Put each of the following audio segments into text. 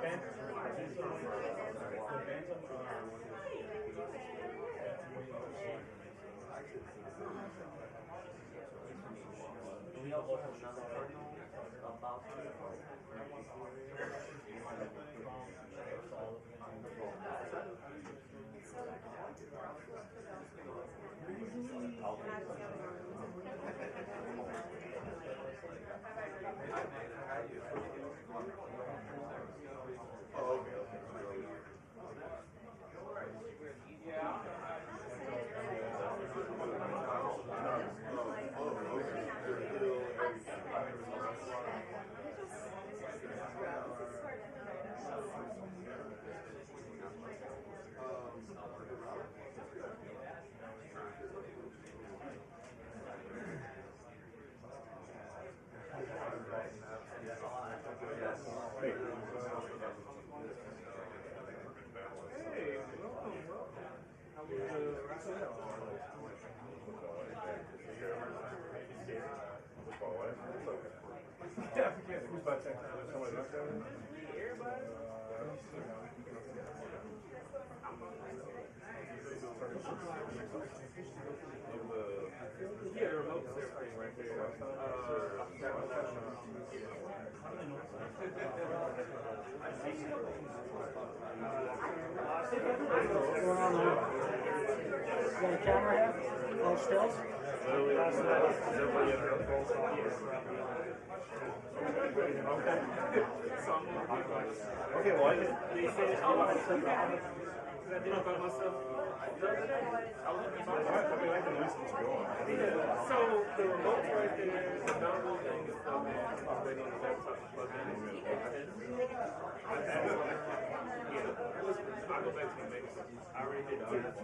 We also have another cardinal about Okay, well, I can. So the remote's right there, the dongle thing is still there. I'm waiting on the laptop to plug in. I'll go back to the main. I already did all that.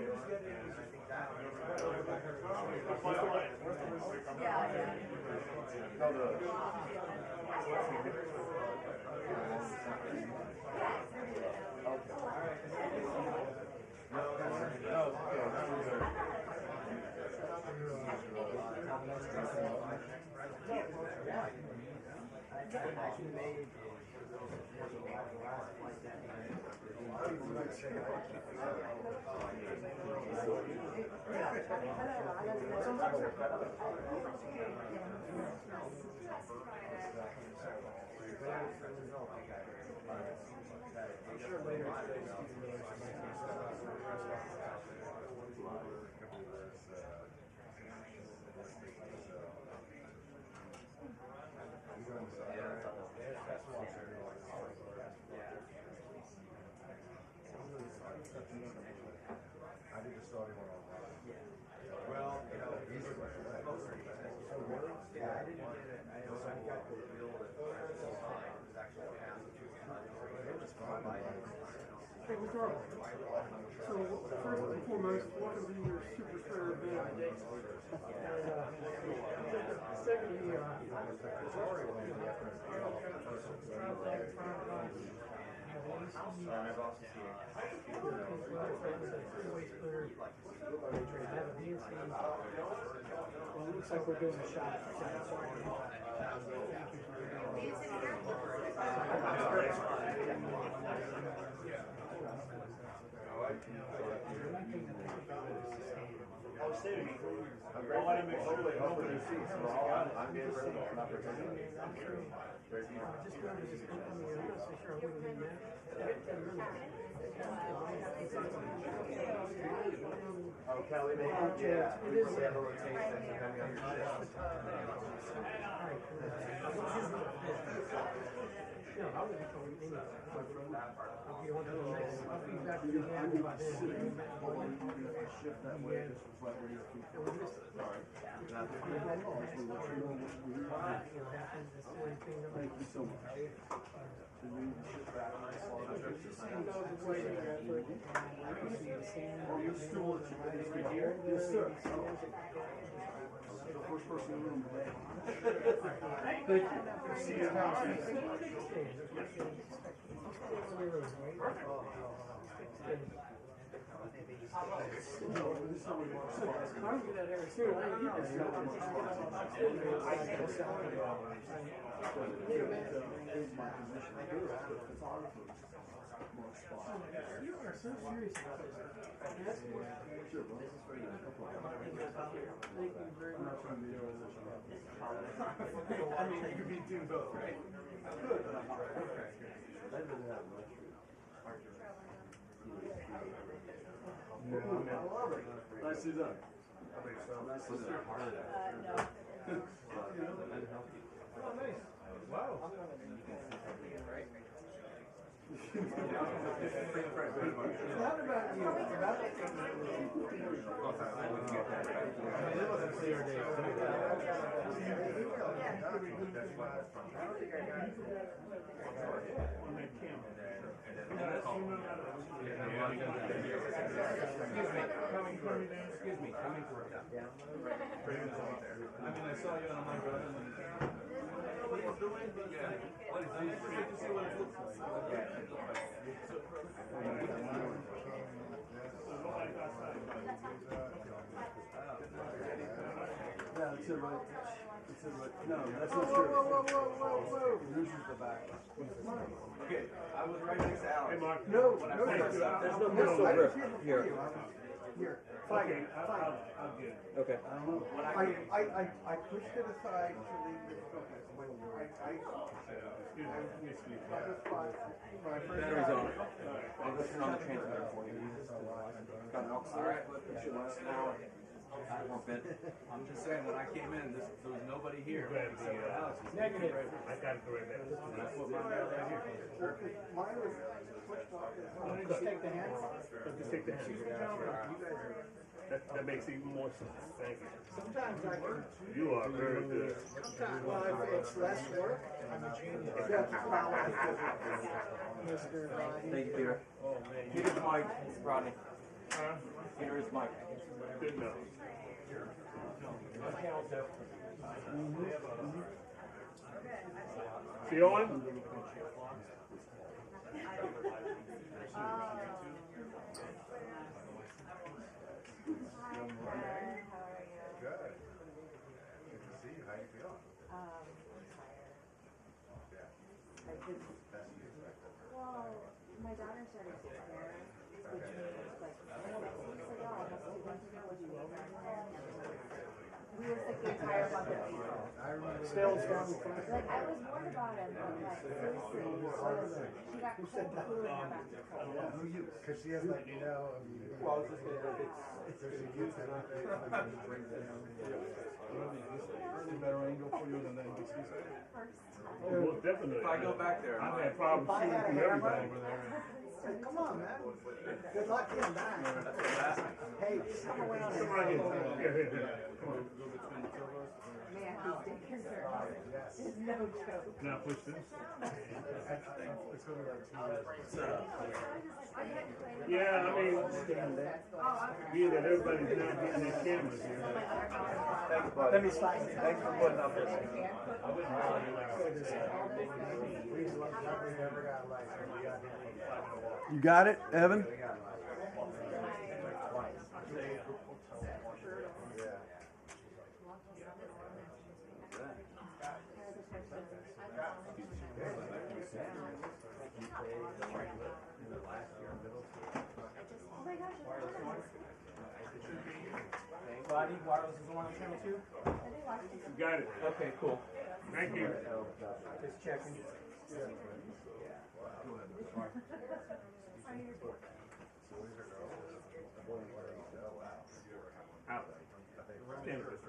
So first and foremost, what would be your super fair bid? Secondly, well, it looks like we're doing a shot. I want to make sure they open their seats. So I'm getting ready to an opportunity. Oh, Kelly, yeah. We probably have a rotation depending on your shift. No, I wouldn't call it anything. I'll be on to the next. I'll be back to the end by then. Shift that way, just reflect where your feet are. Thank you so much. Yes, sir. The first person in the room today. Thank you. See you now. my position too, as a photographer. More spot. You are so serious about this. That's what. Sure, bro. Thank you very much. I mean, you could be doing both, right? Good, but I'm not perfect. That doesn't have much. Nicely done. Nicely done. No. Oh, nice. Wow. It's not about you. It's about the Excuse me, coming for it. I mean, I saw you on my brother. What he's doing, yeah. What is he? Just to see what it looks like. Yeah, it's in right. It's in right. No, that's not true. Whoa. This is the back. Okay, I was right next to Alex. Hey, Mark. No, When I no, first no, got there's there. no No, I Rick, was here before here. you. I was here. Okay, Fight. I'll get it. Okay. I don't know. I pushed it aside to leave this focus. When Excuse me. that was fine. When I first Battery's got on. it, I'll just turn on the transmitter for you. Got an aux cord. Should last an hour. More bit. I'm just saying, when I came in, there was nobody here. Grab the, Alex was negative. I got it right there. And I put my mail right here. mine was switched off. Just take the hands. Just take the hand. You guys are. That makes even more sense. Thank you. Sometimes I can. You are very good. Sometimes, well, if it's less work, I'm a genius. That's about Mr. Thank you, Peter. Oh, man. Peter's Mike, Rodney. Huh? Peter is Mike. Good enough. See you on? Good. Good to see you. How you feeling? I just, well, my daughter started to care, which means like 6 weeks ago, almost 2 months ago, when she was pregnant. We were sick the entire month of April. Still strong. Like, I was worried about him, but like, seriously, she got cold flu and got back to cold. Who you? Because she has like, Well, it's just it's there's a youth that brings it down. It's a better angle for you than the NBC side. Oh, most definitely. If I go back there, I've had problems If I shooting had a from hammer- everybody over there. Come on, man. Good luck getting back. that's what last night. Hey, come around. Come right in. Here. Come on. Man, these dickers are, is no joke. Now push this. it's gonna be like 2 years. Yeah, I mean, being that everybody's now getting their cameras here. Thanks, bud. Let me slide it. Thanks for putting up with me. You got it, Evan? Buddy, wireless is on channel 2? You got it. Okay, cool. Thank you. Just checking. Out. Stand with us.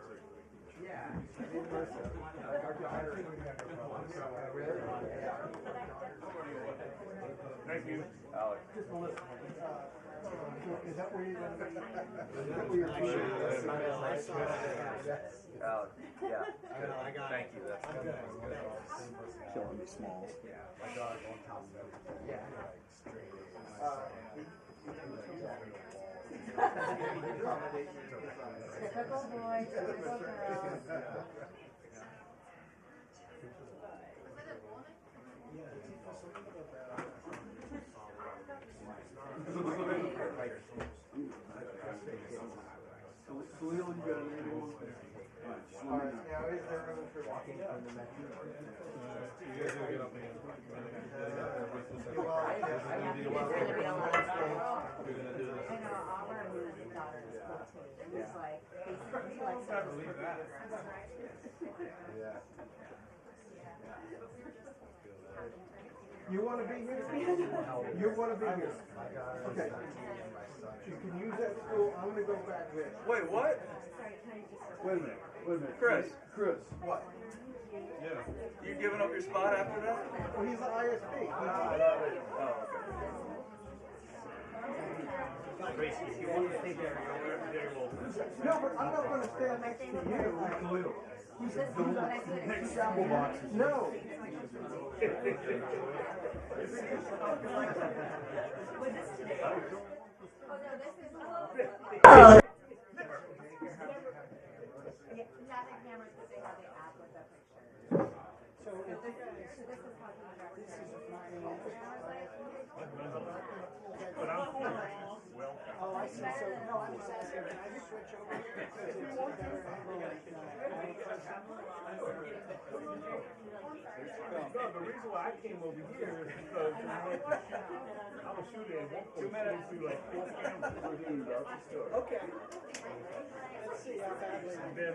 Thank you. Alex. Is that where you're going to be? Is that where you're Alex. Yeah. Thank you. That's good. Killing me small. Typical boy, typical girl. Salil, you got an angle? All right, now is there room for walking from the Metro? You guys will get up again. I believe that. Yeah. You want to be here? You want to be here? Okay. You can use that school. I'm going to go back there. Wait, what? Wait a minute. Chris, What? Yeah. you giving up your spot after that? Well, he's an ISP. Oh, okay. If you want to stay there, there will. No, but I'm not going to stand next to you. Next sample boxes. No. Not the cameras, but they have the app with the picture. So if This is how you direct it. But I'm cool. Well, oh, I see. So no, I'm just asking. Can I just switch over? Because it's a better angle. no, the reason why I came over here is because I was shooting at 1.2 through like 4 cameras. Okay. Let's see how badly. And then,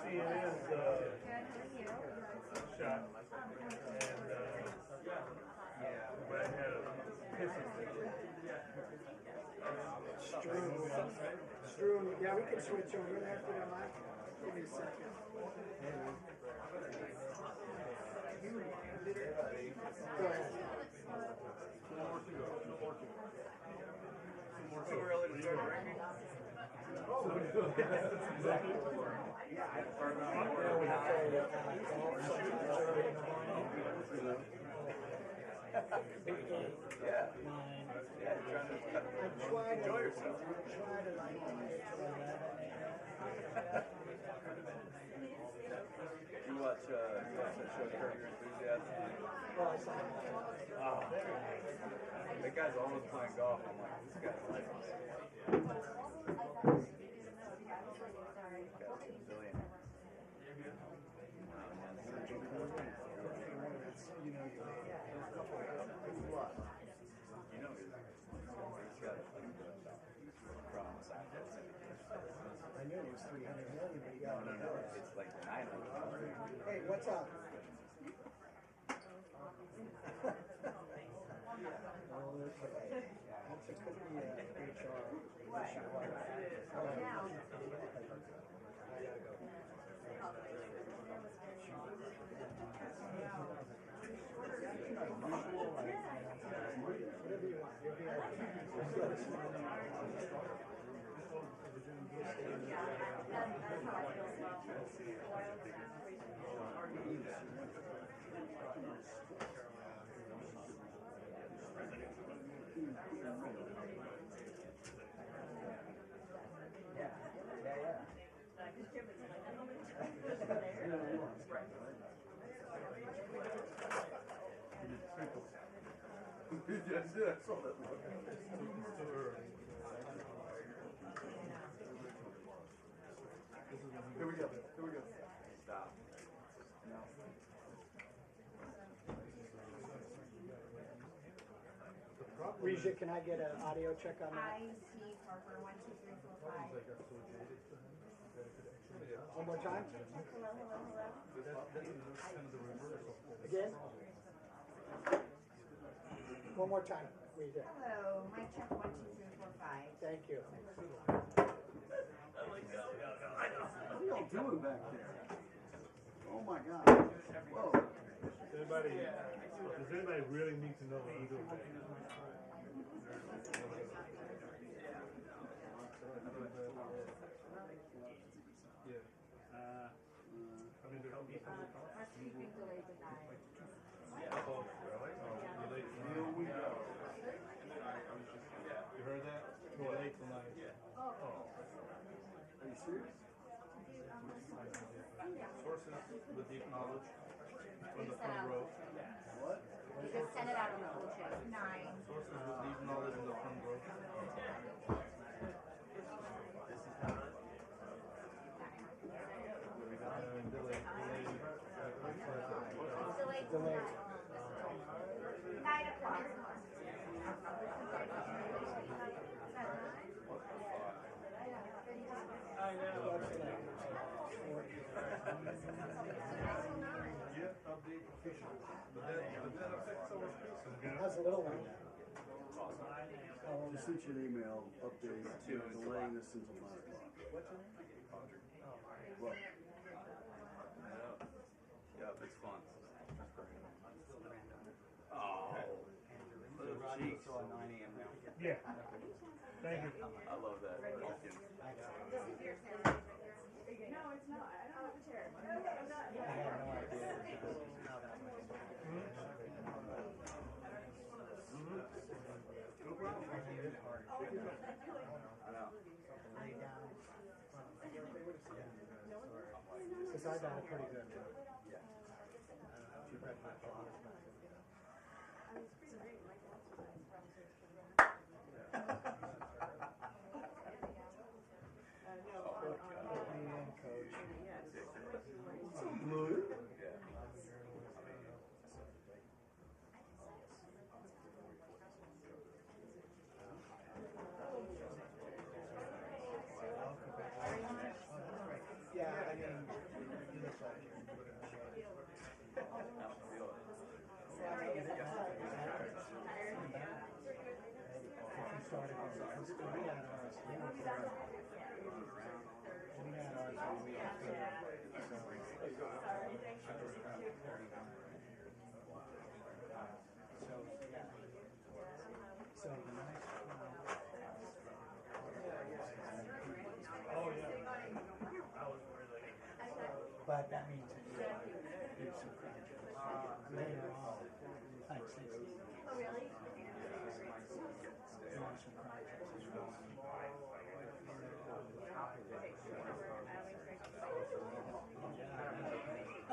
CNN's shot. And, but I had a pistol. Strewn. Yeah, we can switch over after the mic. Give me a second. Go ahead. Too early to start drinking? Enjoy yourself. You watch that show, Curb Your Enthusiasm? Oh, that guy's always playing golf. I'm like, this guy's like, I knew it was 300 million, but yeah. no, it's like 900. Hey, what's up? That's a cookie HR whatever you want. You'll be Yeah, I saw that look. Here we go. Stop. Regia, can I get an audio check on that? I.C. Parker, 1, 2, 3, 4, 5. One more time? Hello. Again? One more time, Regia. Hello, mic check 1, 2, 3, 4, 5. Thank you. What are y'all doing back there? Oh my God. Whoa. Does anybody really need to know what I'm doing? I mean, there'll be some. Our sleeping delayed to 9. You heard that? We're late tonight. Are you serious? Sources with deep knowledge from the front row. What? You just send it out on the blue check. 9. Sources with deep knowledge in the front row. Delayed. 9 o'clock. I know. Yeah, update official. But that affects our pieces. How's the little one? Just sent you an email update, delaying this until 9 o'clock. What's her name? Well, Yeah, it's fun. Oh, little cheeks. Till 9 a.m. now. Yeah. Thank you. I love that. Pumpkin. No, it's not. I don't have a chair. I'm not. I had no idea how that went. I know. Lay down. Because I got a pretty good one. She read my thoughts. Blue? Yeah, I mean, you look like you. Started on we had ours. We had ours when we were there. So the nice but that means that you do some crunches. Later on, like 60. Oh, really? You want some crunches as well. I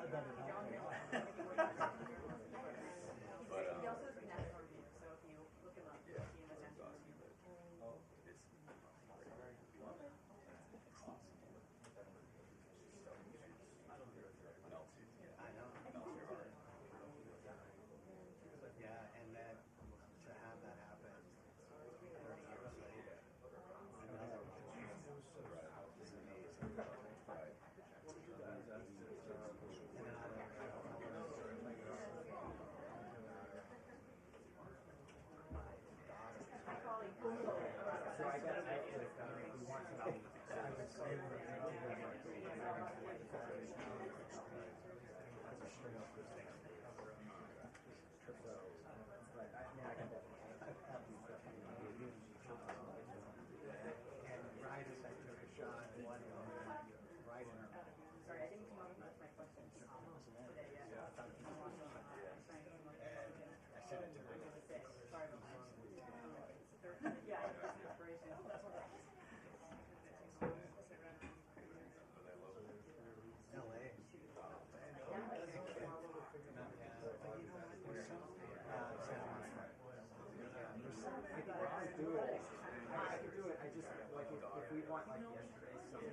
bet it helped me. But, He also has a national review, so if you look him up, he has a national review. Yeah, and then to have that happen 30 years later, another one is amazing. And then so I got it with we want to be, I would say we're and right as I took a shot, one right in her mouth. Sorry, I didn't come up with my questions today yet. And I said it to her. Yeah, it's an inspiration. LA. I could do it. I just, like, if we want, like, yesterday, something.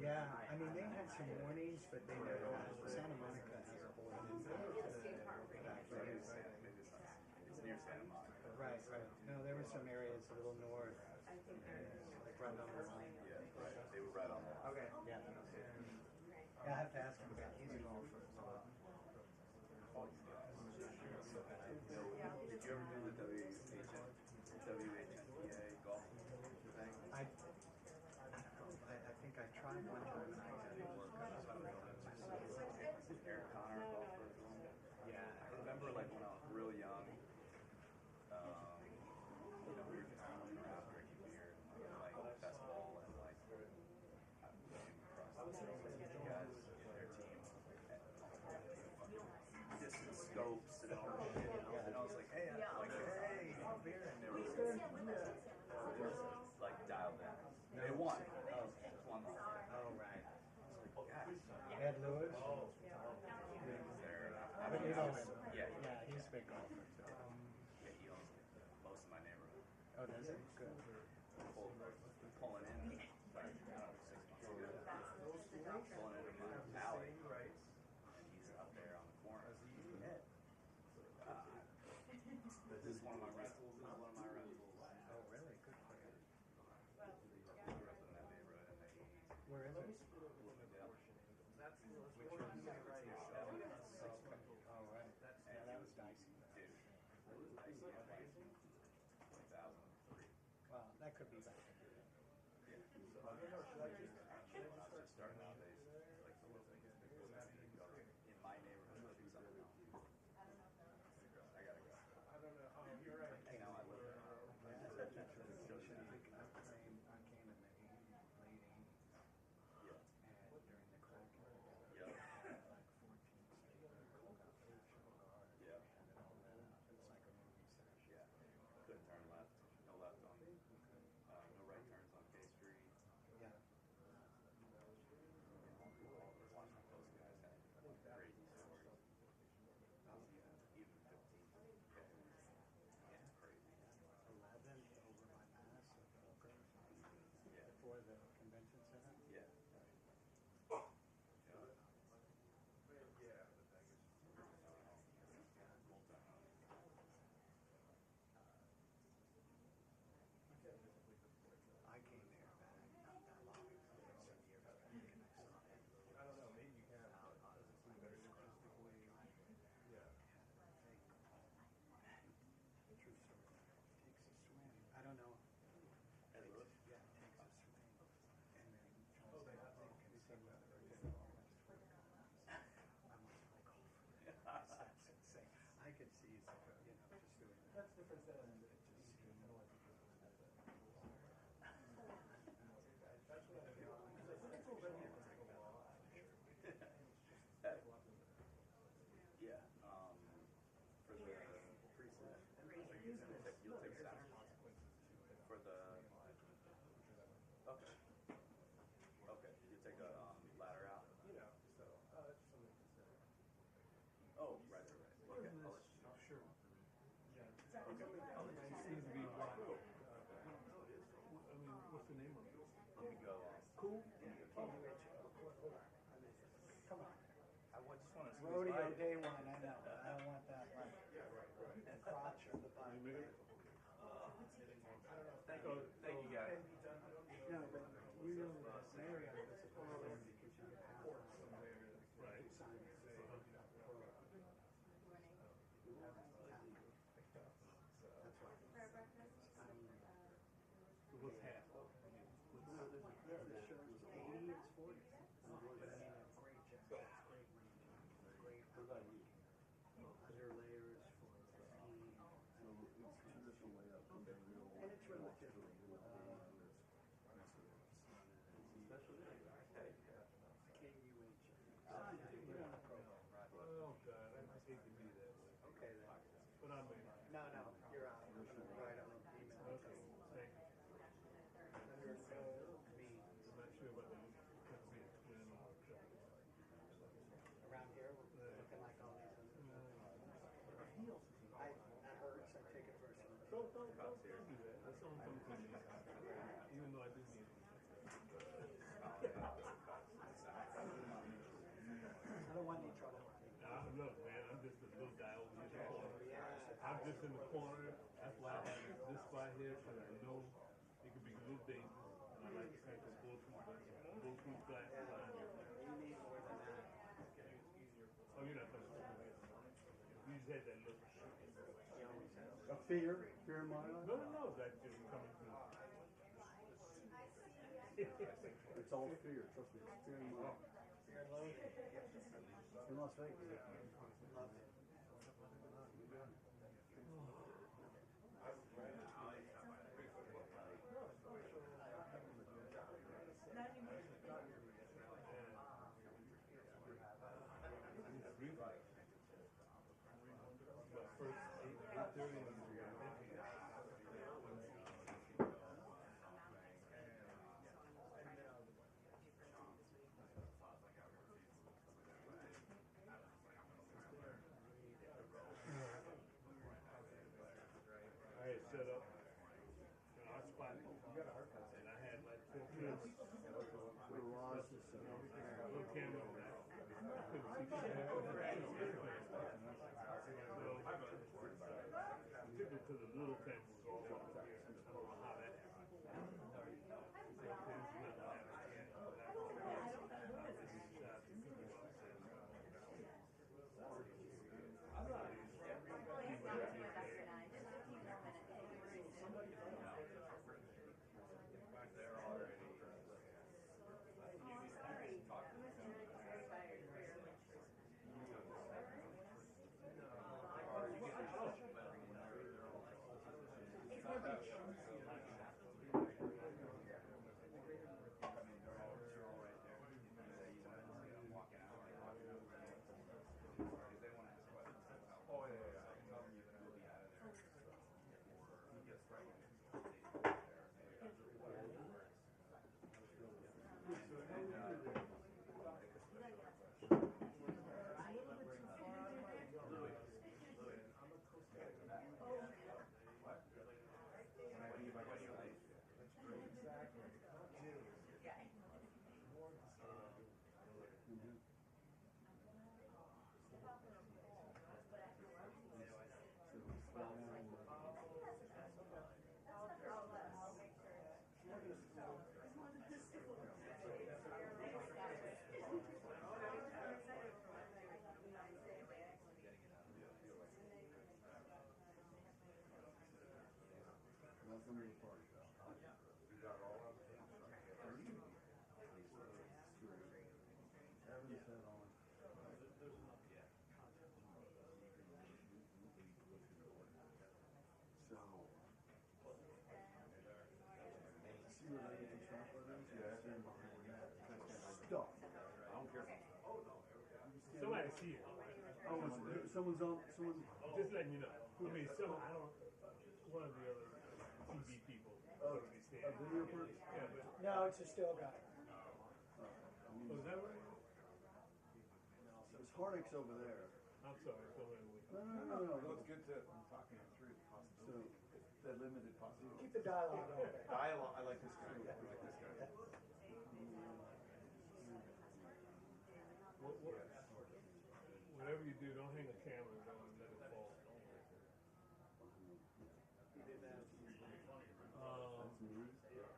Yeah, I mean, they had some warnings, but they never had Santa Monica Airport. Right, right. No, there were some areas a little north, like right on the line. they were right on that. Okay. Yeah. Yeah, I have to ask him about his golfer. Did you ever do the WHNPA golf thing? I don't know. I think I tried one time and I didn't work. Eric Connor golfer. Yeah. I remember like when I was real young, you know, we were just running around drinking beer and like best ball and like I came across these guys in their team distant scopes and all that shit. And I was like, hey, want beer? And they were like dialed in. They won. Won the whole thing. Oh, right. Guys. Ed Lewis? But you know him. Yeah, Yeah, he's a big golfer. So. Yeah, he owns most of my neighborhood. Oh, does it? Good. Pulling in, like, I don't know, 6 months ago. Pulling into my alley. And he's up there on the corner. This is one of my was just starting out, like the little things, big business meeting, go in my neighborhood, there'll be something else. I gotta go. I don't know. Oh, you're right. You know, I live there. I came in the late 80s. Yeah. And during the crack era, Yeah. like 14 speakers, about 8 show guards, Yeah. and then all that. It's like a movie set. Yeah. Couldn't turn left. No left on. No right turns on K Street. Yeah. All the Washington Post guys had crazy stories. Even 15. Yeah. Crazy. 11 over by Mass or Booker. Yeah. Before the convention center. Yeah. I came there back not that long ago, some years back, and I saw it. I don't know. Maybe you can. Doesn't seem very logistically. Yeah. True story. Takes a swing. I don't know. Ed Lewis? Yeah, takes a swing. And then tries to think and see whether it's I'm like, oh, that's insane. I could see, you know, just doing that. That's different than It just seemed Yeah. For the preset, you'll take Saturday. For the okay. Okay. You take a ladder out. You know. So that's just something to consider. Oh, right. Okay. I'll let you know. Sure. Yeah. Okay. I'll let you It know. seems to be black. I mean, what's the name of it? Let me go. Cool? come on. I just want to squeeze Rodeo by. day one, I know. I don't want that like the crotch of the bike. Thank you guys. No, but you know Marion was a problem because you have Right. sign it. That's why. For breakfast, What's half? The shirt's 80, it's 40. But I mean, a great jacket, great range, great under layers for 15. And it's relative. KUH. You're on a program. Oh, God, I hate to be that way. Okay, then. But I'm in. No, you're out. I'm gonna write on an email. Okay, thank you. Under no means. I'm not sure about the twin or Around here, we're looking like all these other. That hurts. I take it personally. Don't do that. That's the only thing to me. Even though I do need it. I don't want any trouble. Nah, look, man, I'm just a little guy over here in the corner. I'm just in the corner. That's why I have this spot here, because I know it could be a little dangerous. And I like to kind of bulletproof glass behind you. You need more than that. Oh, you're not touching it. You just had that look. A fear in my life? No, that's just coming through. It's all fear, trust me. It's fear in my life. Fear loaded. In Las Vegas. Love it. First 8:30. come to the party. Haven't said on. So, see where they get the stuff for them? Yeah. Stand behind that. Stuff. I don't care. Somebody see it. Oh, someone's on, someone. Just letting you know. I mean, I don't, one of the other TV people. Oh, What they a video person? Yeah, but, No, it's a still guy. oh, is that right? There's Harnick's over there. I'm sorry, go ahead with No. Well, it's good to, I'm talking it through the possibility. So, that limited possibility. Keep the dialogue going. Dialogue, I like this guy. I like this guy. Whatever you do, don't hang a camera down and let it fall.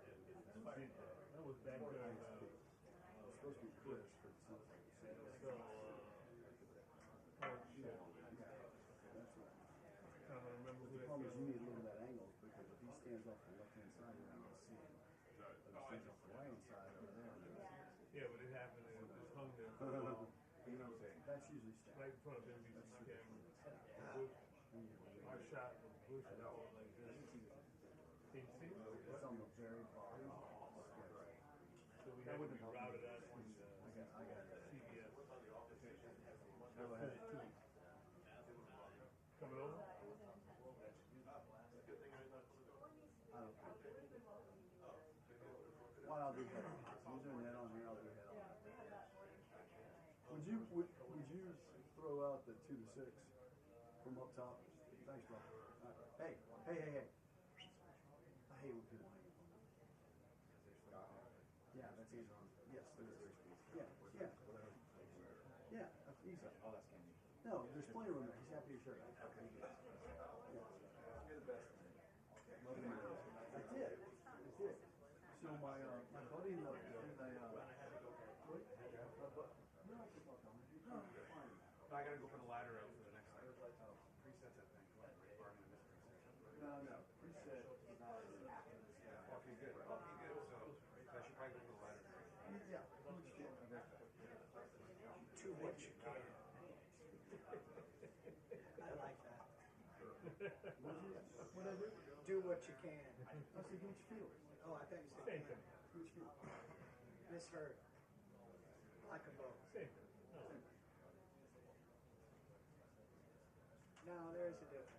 That was back during, It's supposed to be Chris, but it sounds like it's so, That's right. trying to remember who The that problem is was. you need a little of that angle because if he stands off the left-hand side, you're not going to see him. But if he stands off the right-hand side over there, Yeah, but it happened, it just hung there. that's usually stacked. Right in front of NBC camera. Our shot was Bush and all like this. Can you see? It's on the very bottom. So we had to be routed out to I got it. CBS. Go ahead. Coming over? I don't care. Why I'll do head on. You're doing head on here, I'll do head on. Would you throw out the 2 to 6 from up top? Thanks, bro. Right. Hey. I hate when people hang up on me. Yeah, that's easy. Yes, there is. Yeah. Yeah, that's easy. Oh, that's Candy. No, there's plenty of room there. He's happy to share that. Okay. Yeah. You're the best. Love him. I did. So my buddy in the I gotta go put a ladder out for the next night. Presets, I think. Or I'm gonna miss presets. No. Preset. Okay, good. So I should probably go put a ladder there. Yeah. To what you can. I like that. Whatever. Do what you can. I said, get your feel. Oh, I thought you Same said thing. Get your feel. misheard. Like a boat. Same thing. No. No, there's a difference.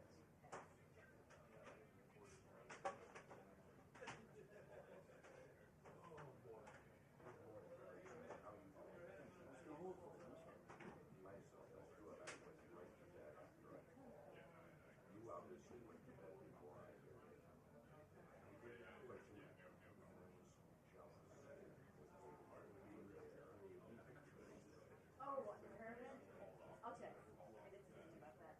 Oh, what, the pyramid? I'll check. I did something about that.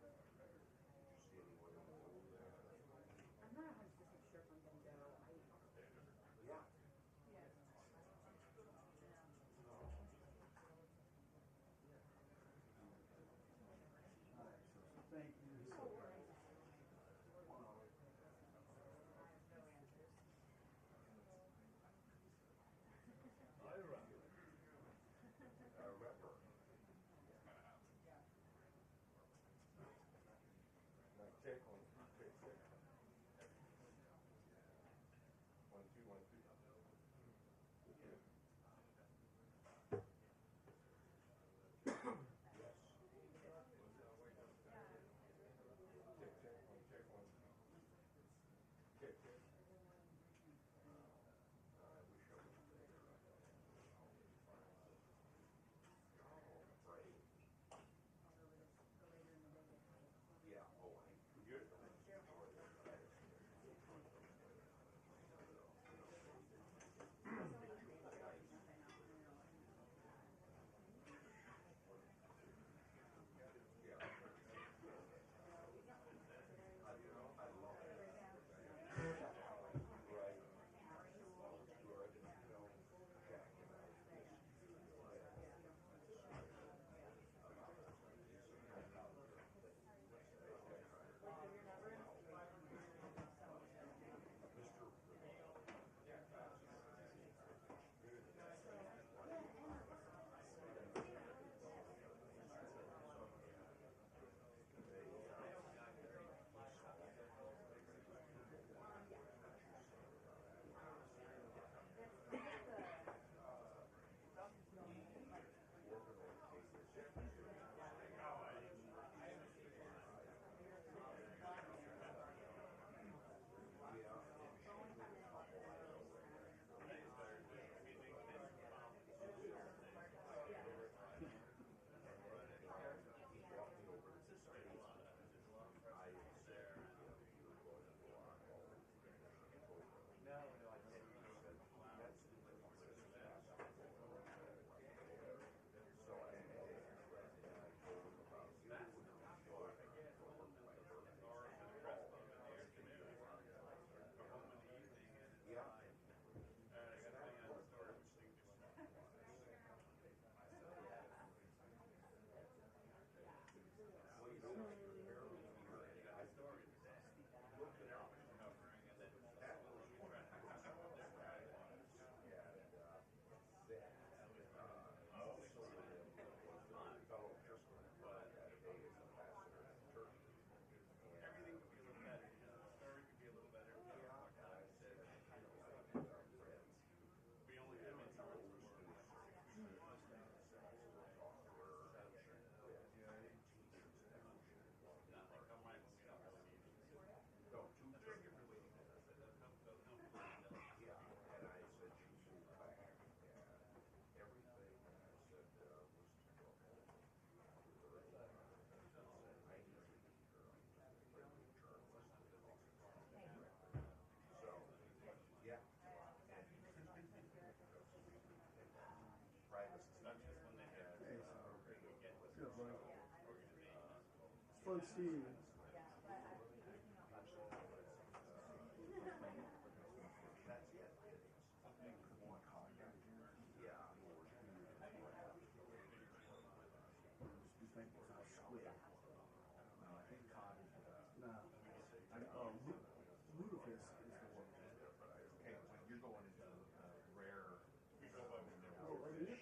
fun seeing you.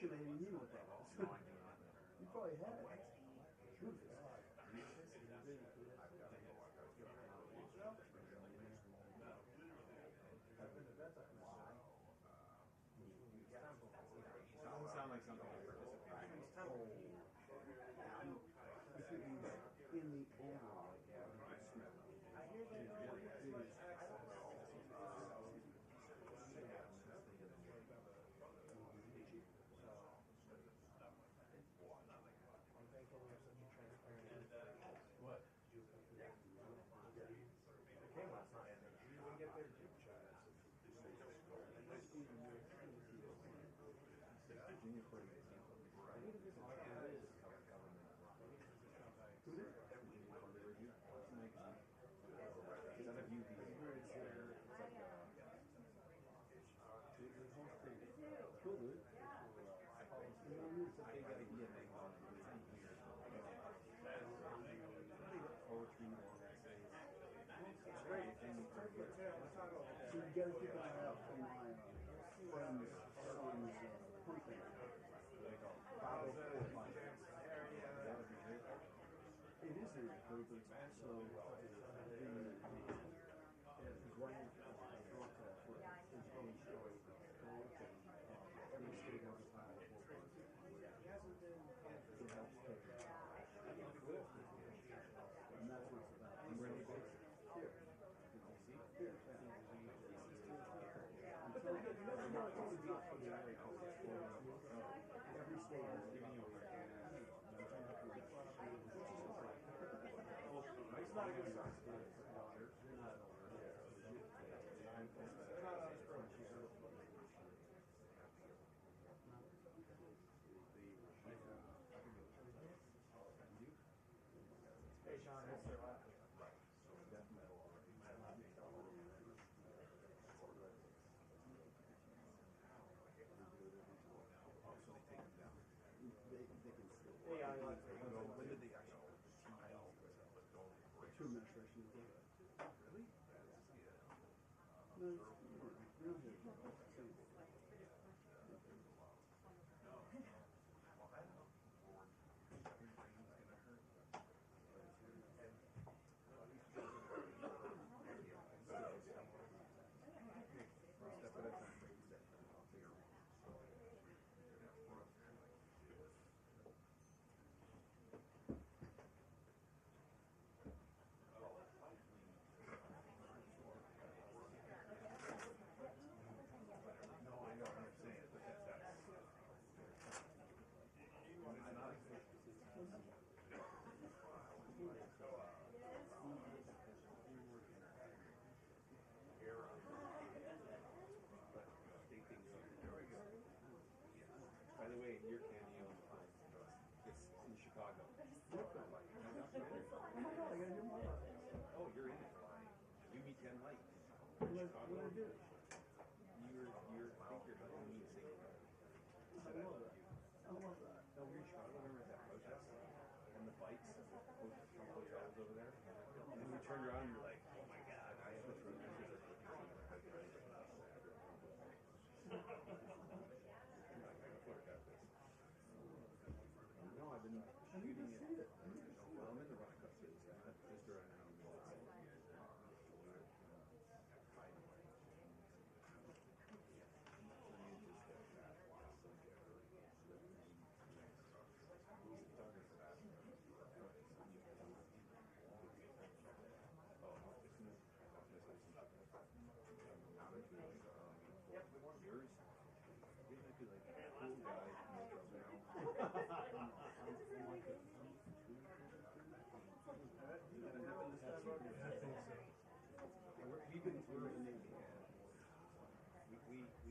Canadian, you know what that is. You probably had it. Doesn't sound like something I participate in. In the overall, I hear that. So you gotta keep an eye out for my friend's pumpkin. 504. It is a but it's also the grant contract for education. Every state has a 504. It helps pay. And that's what it's about. I'm ready to here. Here. Every state is giving you a it's not a good sign. Hey, Sean, yes, sir. When did they actually Two administrations ago. Really? No, we don't have By the way, your cameo is in Chicago. Oh, you're in it. You meet Ken Light. Chicago. I think you're helping me sing. I love that. No, we're in Chicago. Remember that protest? And the bikes from hotels over there? And then we turned around and you're like, oh my God, I have a No, I've been shooting it. Well, I'm in the rock cut phase. Just around now.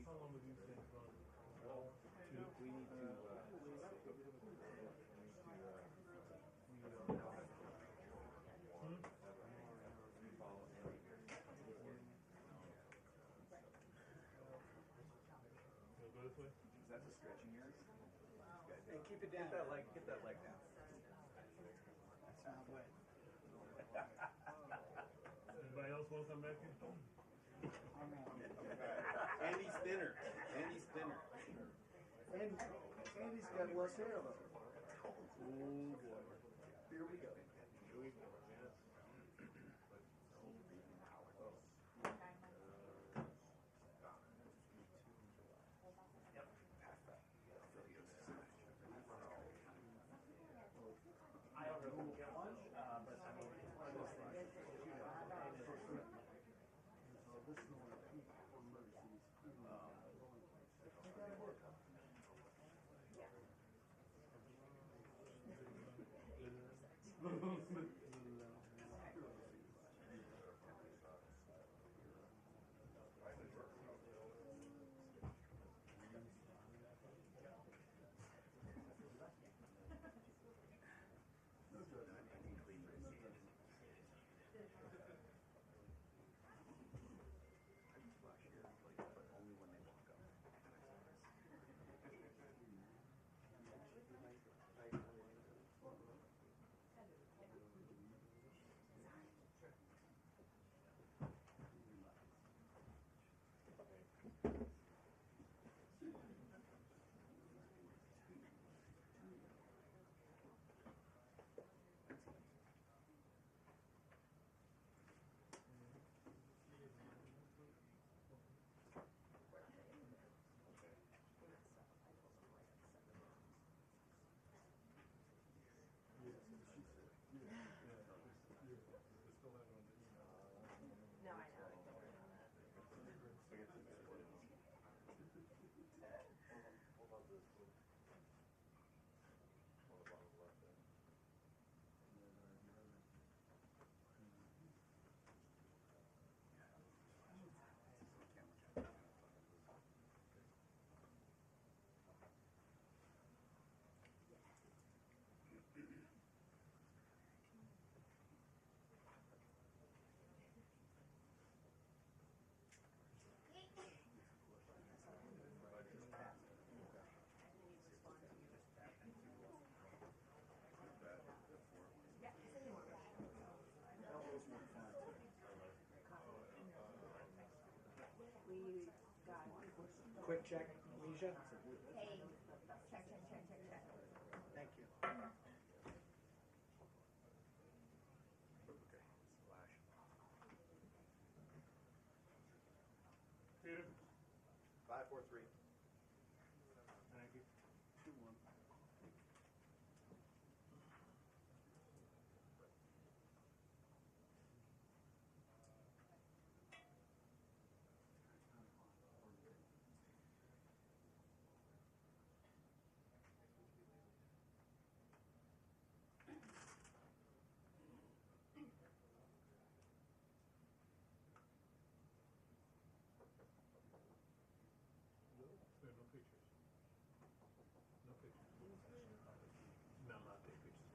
How long have you been gone? We need to this way. Is that the stretching years? Hey, keep it down. Get that leg down. That's not wet. Anybody else want to come back here? I'm on. Andy's thinner. Andy's thinner. Andy's got less hair though. Oh boy. Here we go. Here we go. I don't know if we'll get lunch, but I mean, it's one of those things. So this is one of the peak emergencies. They gotta work. No, I know. I can't work on that. We got. Quick check, Leisha. Hey, check. Thank you. Peter? 543. Thank you. 2-1. There are no pictures. No pictures. No, not take pictures.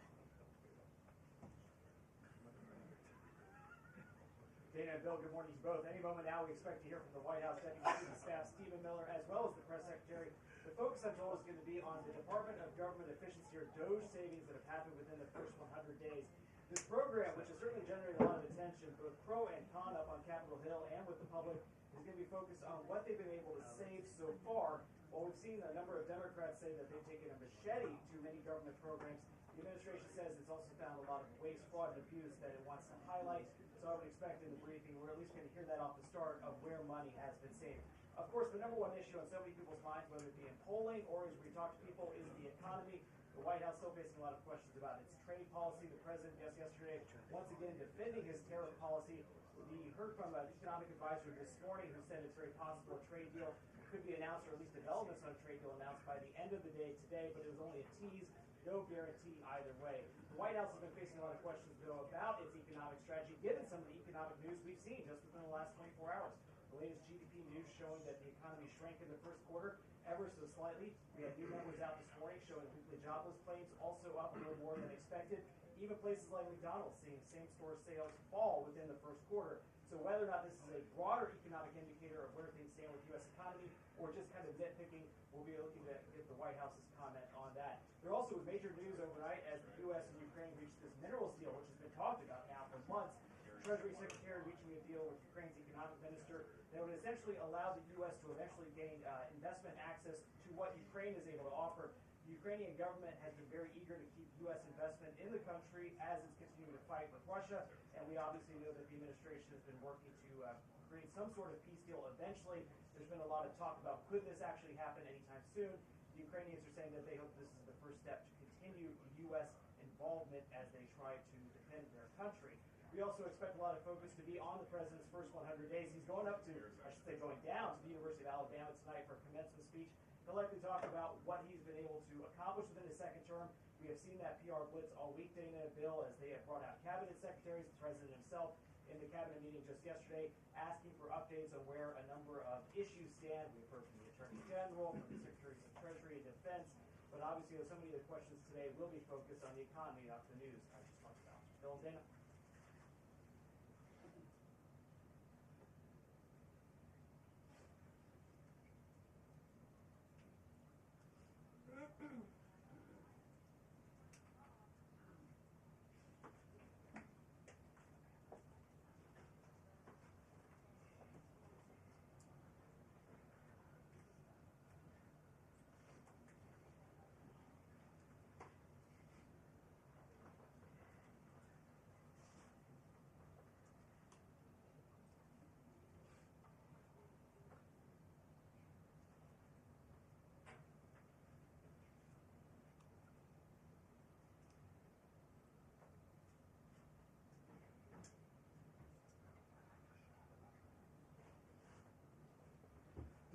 Dana and Bill, good morning to you both. Any moment now, we expect to hear from the White House Deputy Chief of Staff Stephen Miller, as well as the Press Secretary. The focus, I'm told, is going to be on the Department of Government Efficiency, or DOGE savings that have happened within the first 100 days. This program, which has certainly generated a lot of attention, both pro and con up on Capitol Hill and with the public, is going to be focused on what they've been able to save so far. While we've seen a number of Democrats say that they've taken a machete to many government programs, the administration says it's also found a lot of waste, fraud, and abuse that it wants to highlight. So I would expect in the briefing, we're at least going to hear that off the start of where money has been saved. Of course, the number one issue on so many people's minds, whether it be in polling or as we talk to people, is the economy. The White House still facing a lot of questions about its trade policy. The president just yesterday, once again, defending his tariff policy. We heard from an economic advisor this morning who said it's very possible a trade deal could be announced, or at least developments on a trade deal announced by the end of the day today, but it was only a tease. No guarantee either way. The White House has been facing a lot of questions, though, about its economic strategy, given some of the economic news we've seen just within the last 24 hours. The latest GDP news showing that the economy shrank in the first quarter ever so slightly. We had new numbers out this morning showing weekly jobless claims also up a little more than expected. Even places like McDonald's seeing same-store sales fall within the first quarter. So whether or not this is a broader economic indicator of where things stand with the U.S. economy or just kind of nitpicking, we'll We'll be looking to get the White House's comment on that. There also was major news overnight as the U.S. and Ukraine reached this minerals deal, which has been talked about now for months. Treasury Secretary reaching a deal with Ukraine's economic minister that would essentially allow the U.S. to eventually gain investment access to what Ukraine is able to offer. The Ukrainian government has been very eager to keep U.S. investment in the country as it's continuing to fight with Russia, and we obviously know that the administration has been working to create some sort of peace deal eventually. There's been a lot of talk about could this actually happen anytime soon. The Ukrainians are saying that they hope this is the first step to continue U.S. involvement as they try to defend their country. We also expect a lot of focus to be on the president's first 100 days. He's going up to, I should say going down to the University of Alabama tonight for a commencement speech. He'll likely talk about what he's been able to accomplish within his second term. We have seen that PR blitz all week day in a bill as they have brought out cabinet secretaries, the president himself in the cabinet meeting just yesterday, asking for updates on where a number of issues stand. We've heard from the Attorney General, from the Secretaries of Treasury and Defense, but obviously so many of the questions today will be focused on the economy, not the news I just talked about. Bill and Dana.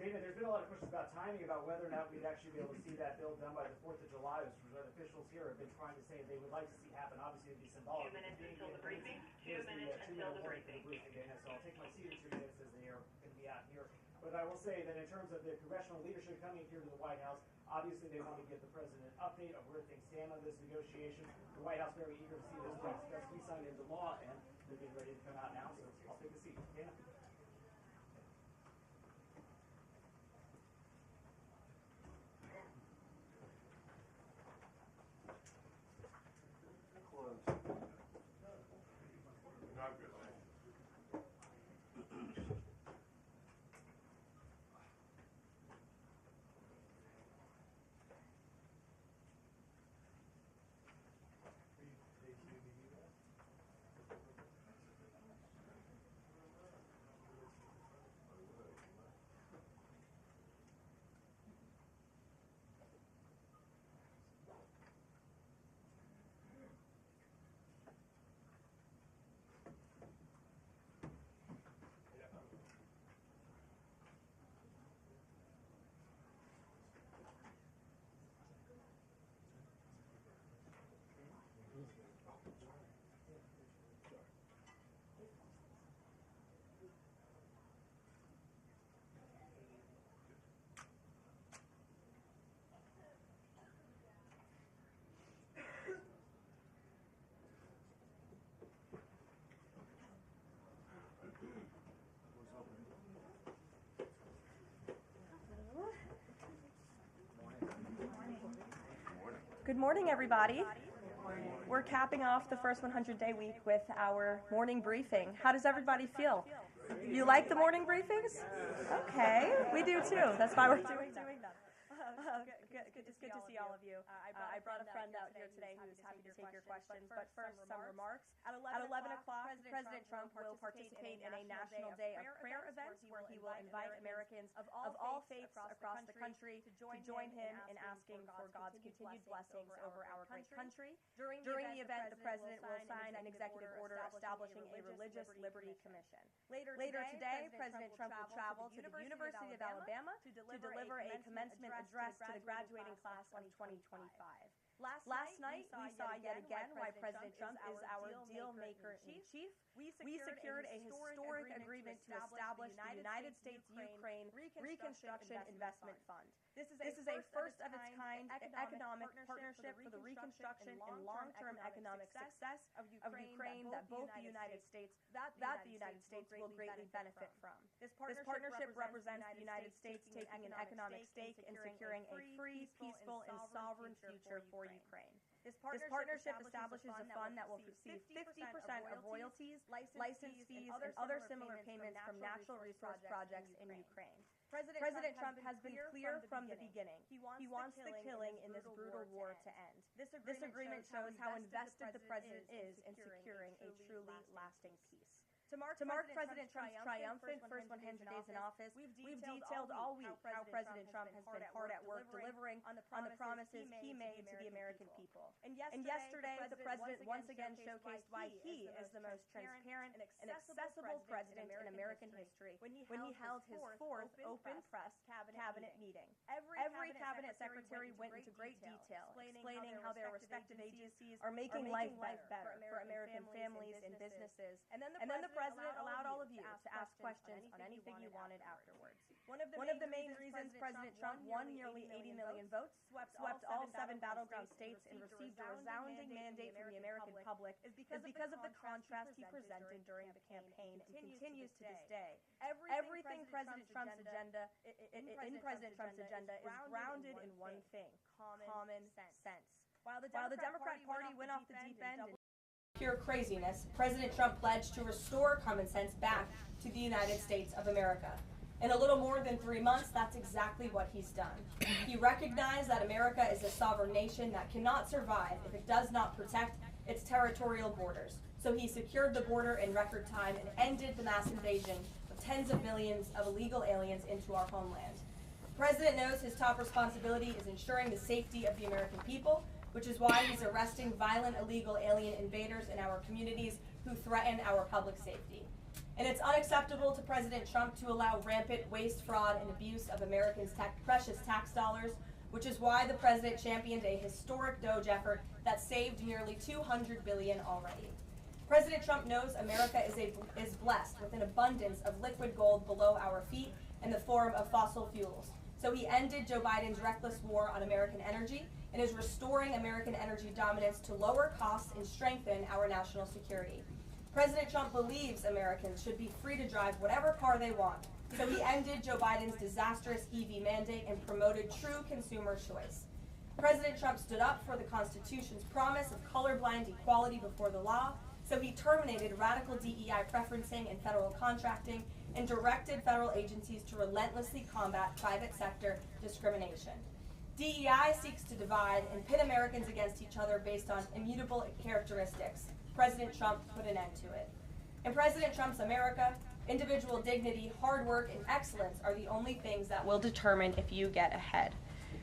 Dana, there's been a lot of questions about timing, about whether or not we'd actually be able to see that bill done by the 4th of July, which what officials here have been trying to say they would like to see happen. Obviously, it'd be symbolic. 2 minutes until the briefing. 2 minutes until the briefing. Dana, so I'll take my seat in 2 minutes as they are going to be out here. But I will say that in terms of the congressional leadership coming here to the White House, obviously they want to give the president an update of where things stand on this negotiation. The White House very eager to see this just be signed into law, and they're getting ready to come out now, so I'll take a seat. Dana? Good morning, everybody. We're capping off the first 100-day week with our morning briefing. How does everybody feel? You like the morning briefings? Okay, we do too. That's why we're doing them. Good to see all of you. I brought a friend out here today who's happy to take your questions, but first, some remarks. At 11 o'clock, President Trump will participate in a National Day of Prayer event where he will invite Americans of all faiths across the country to join him in asking for God's continued blessings over our great country. During the event, the President will sign an executive order establishing a Religious Liberty Commission. Later today, President Trump will travel to the University of Alabama to deliver a commencement address to the graduating class of 2025. Last night, we saw yet again why President Trump is our deal maker in chief. We secured a historic agreement to establish the United States-Ukraine Reconstruction Investment Fund. This is a first of its kind economic partnership for the reconstruction and long-term economic success of Ukraine that both the United States will greatly benefit from. This partnership represents the United States taking an economic stake in securing a free, peaceful, and sovereign future for Ukraine. This partnership establishes a fund that will receive 50% of royalties, license fees, and other similar payments from natural resource projects in Ukraine. President Trump has been clear from the beginning. He wants the killing in this brutal war to end. This agreement shows how invested the president is in securing a truly lasting peace. To mark President Trump's triumphant first 100 days in office, we've detailed all week how President Trump has been hard at work delivering on the promises he made to the American people. And yesterday, the president once again showcased why he is the most transparent and accessible president in American history when he held his fourth open press cabinet meeting. Every cabinet secretary went into great detail, explaining how their respective agencies are making life better for American families and businesses. And then the president allowed all of you to ask questions on anything you wanted afterwards. One of the main reasons President Trump won nearly 80 million votes, swept all 7 battleground states, and received a resounding mandate from the American public is because of the contrast he presented during the campaign and continues to this day. Everything President Trump's agenda is grounded in one thing: common sense. While the Democrat Party went off the deep end and pure craziness, President Trump pledged to restore common sense back to the United States of America. In a little more than 3 months, that's exactly what he's done. He recognized that America is a sovereign nation that cannot survive if it does not protect its territorial borders. So he secured the border in record time and ended the mass invasion of tens of millions of illegal aliens into our homeland. The president knows his top responsibility is ensuring the safety of the American people, which is why he's arresting violent illegal alien invaders in our communities who threaten our public safety. And it's unacceptable to President Trump to allow rampant waste, fraud, and abuse of Americans' precious tax dollars, which is why the president championed a historic DOGE effort that saved nearly $200 billion already. President Trump knows America is blessed with an abundance of liquid gold below our feet in the form of fossil fuels. So he ended Joe Biden's reckless war on American energy and is restoring American energy dominance to lower costs and strengthen our national security. President Trump believes Americans should be free to drive whatever car they want, so he ended Joe Biden's disastrous EV mandate and promoted true consumer choice. President Trump stood up for the Constitution's promise of colorblind equality before the law, so he terminated radical DEI preferencing and federal contracting and directed federal agencies to relentlessly combat private sector discrimination. DEI seeks to divide and pit Americans against each other based on immutable characteristics. President Trump put an end to it. In President Trump's America, individual dignity, hard work, and excellence are the only things that will determine if you get ahead.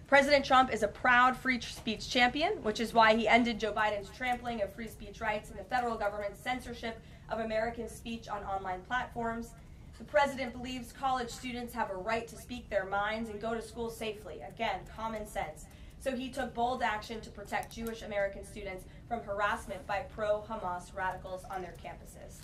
President Trump is a proud free speech champion, which is why he ended Joe Biden's trampling of free speech rights and the federal government's censorship of American speech on online platforms. The president believes college students have a right to speak their minds and go to school safely. Again, common sense. So he took bold action to protect Jewish American students from harassment by pro-Hamas radicals on their campuses.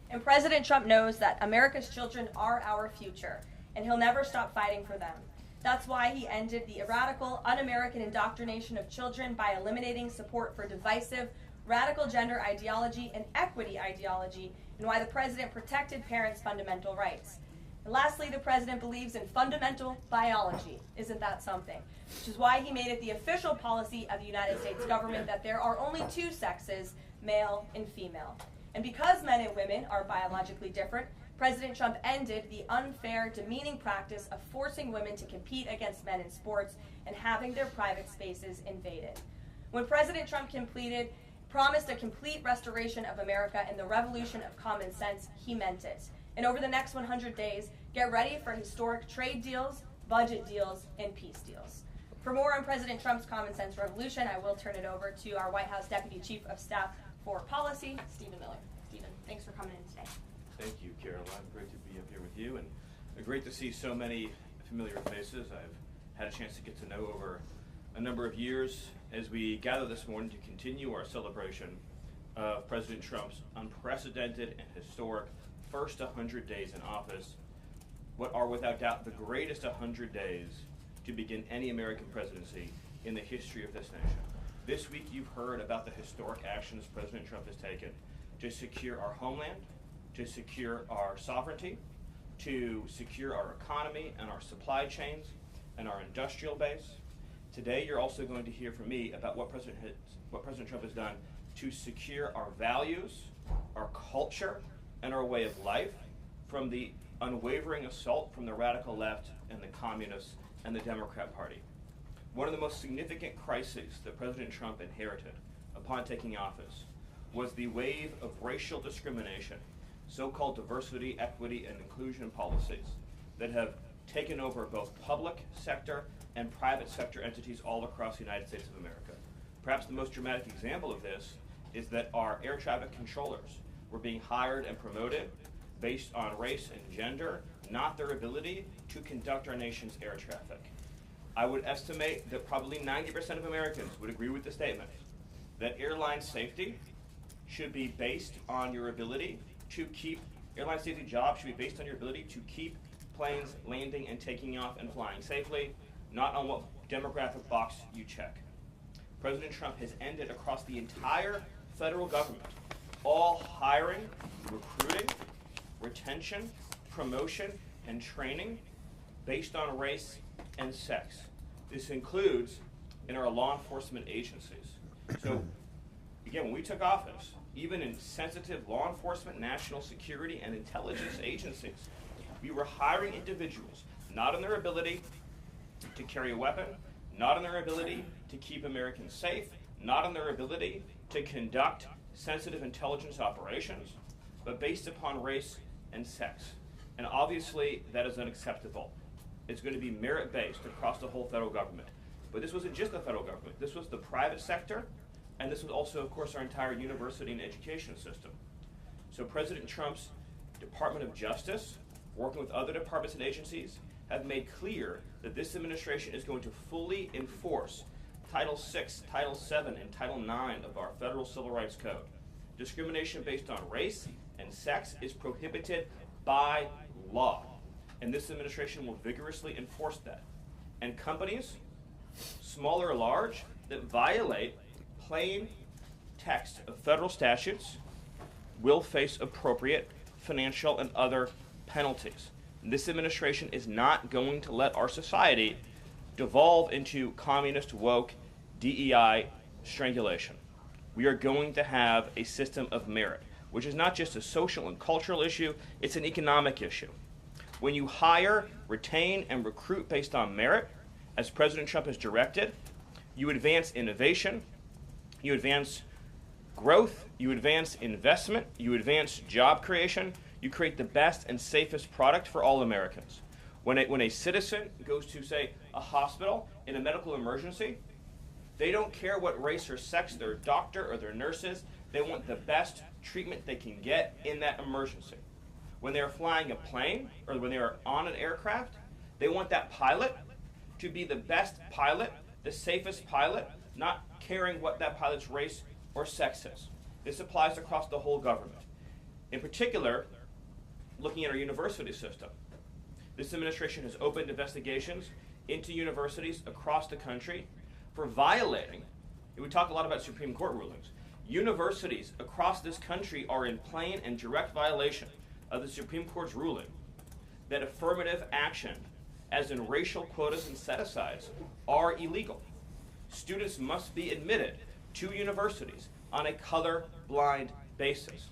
And President Trump knows that America's children are our future, and he'll never stop fighting for them. That's why he ended the radical, un-American indoctrination of children by eliminating support for divisive, radical gender ideology and equity ideology, and why the president protected parents' fundamental rights. And lastly, the president believes in fundamental biology. Isn't that something? Which is why he made it the official policy of the United States government that there are only 2 sexes, male and female. And because men and women are biologically different, President Trump ended the unfair, demeaning practice of forcing women to compete against men in sports and having their private spaces invaded. When President Trump promised a complete restoration of America and the revolution of common sense, he meant it. And over the next 100 days, get ready for historic trade deals, budget deals, and peace deals. For more on President Trump's common sense revolution, I will turn it over to our White House Deputy Chief of Staff for Policy, Stephen Miller. Stephen, thanks for coming in today. Thank you, Karoline. Great to be up here with you, and great to see so many familiar faces I've had a chance to get to know over a number of years as we gather this morning to continue our celebration of President Trump's unprecedented and historic first 100 days in office, what are without doubt the greatest 100 days to begin any American presidency in the history of this nation. This week you've heard about the historic actions President Trump has taken to secure our homeland, to secure our sovereignty, to secure our economy and our supply chains and our industrial base. Today you're also going to hear from me about what President Trump has done to secure our values, our culture, and our way of life from the unwavering assault from the radical left and the communists and the Democrat Party. One of the most significant crises that President Trump inherited upon taking office was the wave of racial discrimination, so-called diversity, equity, and inclusion policies that have taken over both public sector and private sector entities all across the United States of America. Perhaps the most dramatic example of this is that our air traffic controllers were being hired and promoted based on race and gender, not their ability to conduct our nation's air traffic. I would estimate that probably 90% of Americans would agree with the statement that airline safety should be based on your ability to keep, airline safety jobs should be based on your ability to keep planes landing and taking off and flying safely, not on what demographic box you check. President Trump has ended across the entire federal government all hiring, recruiting, retention, promotion, and training based on race and sex. This includes in our law enforcement agencies. So, again, when we took office, even in sensitive law enforcement, national security, and intelligence agencies, we were hiring individuals not on their ability to carry a weapon, not on their ability to keep Americans safe, not on their ability to conduct sensitive intelligence operations, but based upon race and sex. And obviously, that is unacceptable. It's going to be merit-based across the whole federal government. But this wasn't just the federal government. This was the private sector, and this was also, of course, our entire university and education system. So President Trump's Department of Justice, working with other departments and agencies, have made clear that this administration is going to fully enforce Title VI, Title VII, and Title IX of our federal civil rights code. Discrimination based on race and sex is prohibited by law, and this administration will vigorously enforce that. And companies, small or large, that violate plain text of federal statutes will face appropriate financial and other penalties. This administration is not going to let our society devolve into communist, woke, DEI strangulation. We are going to have a system of merit, which is not just a social and cultural issue, it's an economic issue. When you hire, retain, and recruit based on merit, as President Trump has directed, you advance innovation, you advance growth, you advance investment, you advance job creation, you create the best and safest product for all Americans. When a citizen goes to, say, a hospital in a medical emergency, they don't care what race or sex their doctor or their nurse is. They want the best treatment they can get in that emergency. When they're flying a plane or when they're on an aircraft, they want that pilot to be the best pilot, the safest pilot, not caring what that pilot's race or sex is. This applies across the whole government. In particular, looking at our university system, this administration has opened investigations into universities across the country for violating, and we talk a lot about Supreme Court rulings, universities across this country are in plain and direct violation of the Supreme Court's ruling that affirmative action, as in racial quotas and set-asides, are illegal. Students must be admitted to universities on a color-blind basis.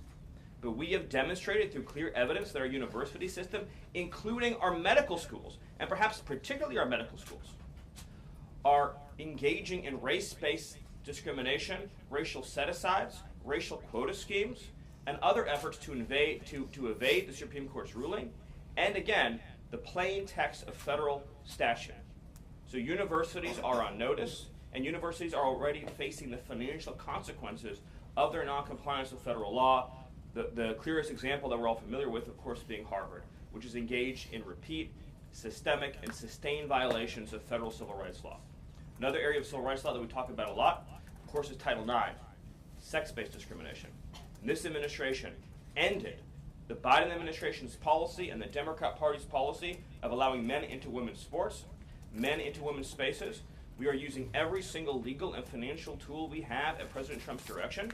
But we have demonstrated through clear evidence that our university system, including our medical schools, and perhaps particularly our medical schools, are engaging in race-based discrimination, racial set-asides, racial quota schemes, and other efforts to evade the Supreme Court's ruling, and again, the plain text of federal statute. So universities are on notice, and universities are already facing the financial consequences of their noncompliance with federal law. The clearest example that we're all familiar with, of course, being Harvard, which is engaged in repeat, systemic, and sustained violations of federal civil rights law. Another area of civil rights law that we talk about a lot, of course, is Title IX, sex-based discrimination. And this administration ended the Biden administration's policy and the Democrat Party's policy of allowing men into women's sports, men into women's spaces. We are using every single legal and financial tool we have at President Trump's direction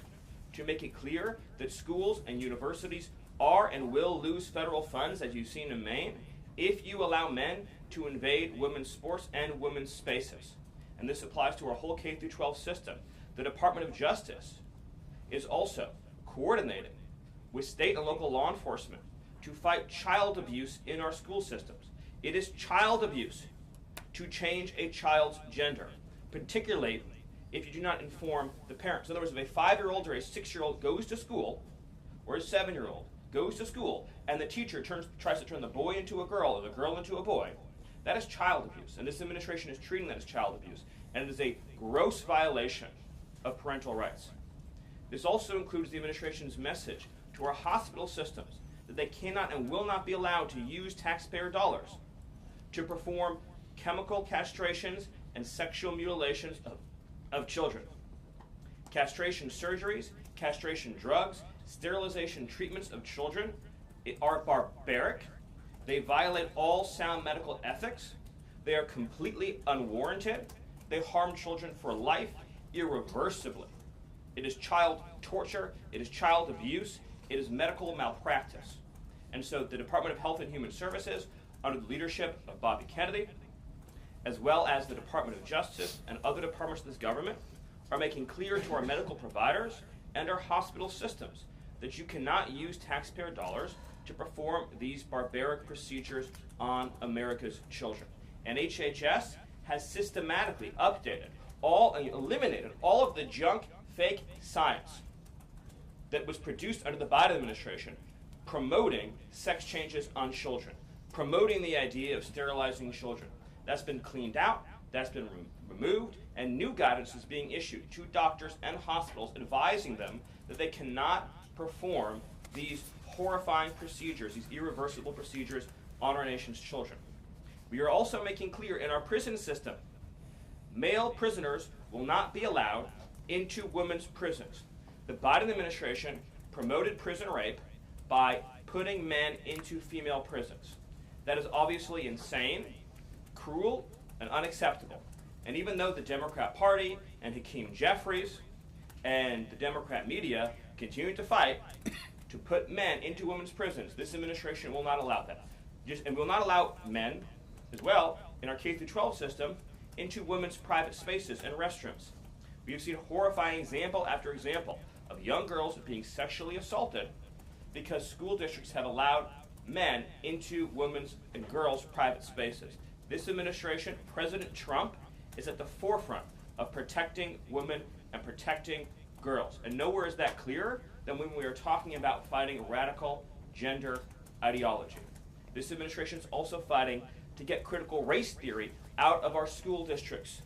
to make it clear that schools and universities are and will lose federal funds, as you've seen in Maine, if you allow men to invade women's sports and women's spaces. And this applies to our whole K-12 system. The Department of Justice is also coordinating with state and local law enforcement to fight child abuse in our school systems. It is child abuse to change a child's gender, particularly if you do not inform the parents. In other words, if a 5-year-old or a 6-year-old goes to school, or a 7-year-old goes to school, and the teacher tries to turn the boy into a girl or the girl into a boy, that is child abuse. And this administration is treating that as child abuse. And it is a gross violation of parental rights. This also includes the administration's message to our hospital systems that they cannot and will not be allowed to use taxpayer dollars to perform chemical castrations and sexual mutilations of children. Castration surgeries, castration drugs, sterilization treatments of children are barbaric. They violate all sound medical ethics. They are completely unwarranted. They harm children for life, irreversibly. It is child torture. It is child abuse. It is medical malpractice. And so the Department of Health and Human Services, under the leadership of Bobby Kennedy, as well as the Department of Justice and other departments of this government, are making clear to our medical providers and our hospital systems that you cannot use taxpayer dollars to perform these barbaric procedures on America's children. And HHS has systematically updated and eliminated all of the junk, fake science that was produced under the Biden administration promoting sex changes on children, promoting the idea of sterilizing children. That's been cleaned out, that's been removed, and new guidance is being issued to doctors and hospitals advising them that they cannot perform these horrifying procedures, these irreversible procedures on our nation's children. We are also making clear in our prison system, male prisoners will not be allowed into women's prisons. The Biden administration promoted prison rape by putting men into female prisons. That is obviously insane, cruel, and unacceptable. And even though the Democrat Party and Hakeem Jeffries and the Democrat media continue to fight to put men into women's prisons, this administration will not allow that. And will not allow men, as well, in our K-12 system, into women's private spaces and restrooms. We have seen horrifying example after example of young girls being sexually assaulted because school districts have allowed men into women's and girls' private spaces. This administration, President Trump, is at the forefront of protecting women and protecting girls. And nowhere is that clearer than when we are talking about fighting radical gender ideology. This administration is also fighting to get critical race theory out of our school districts.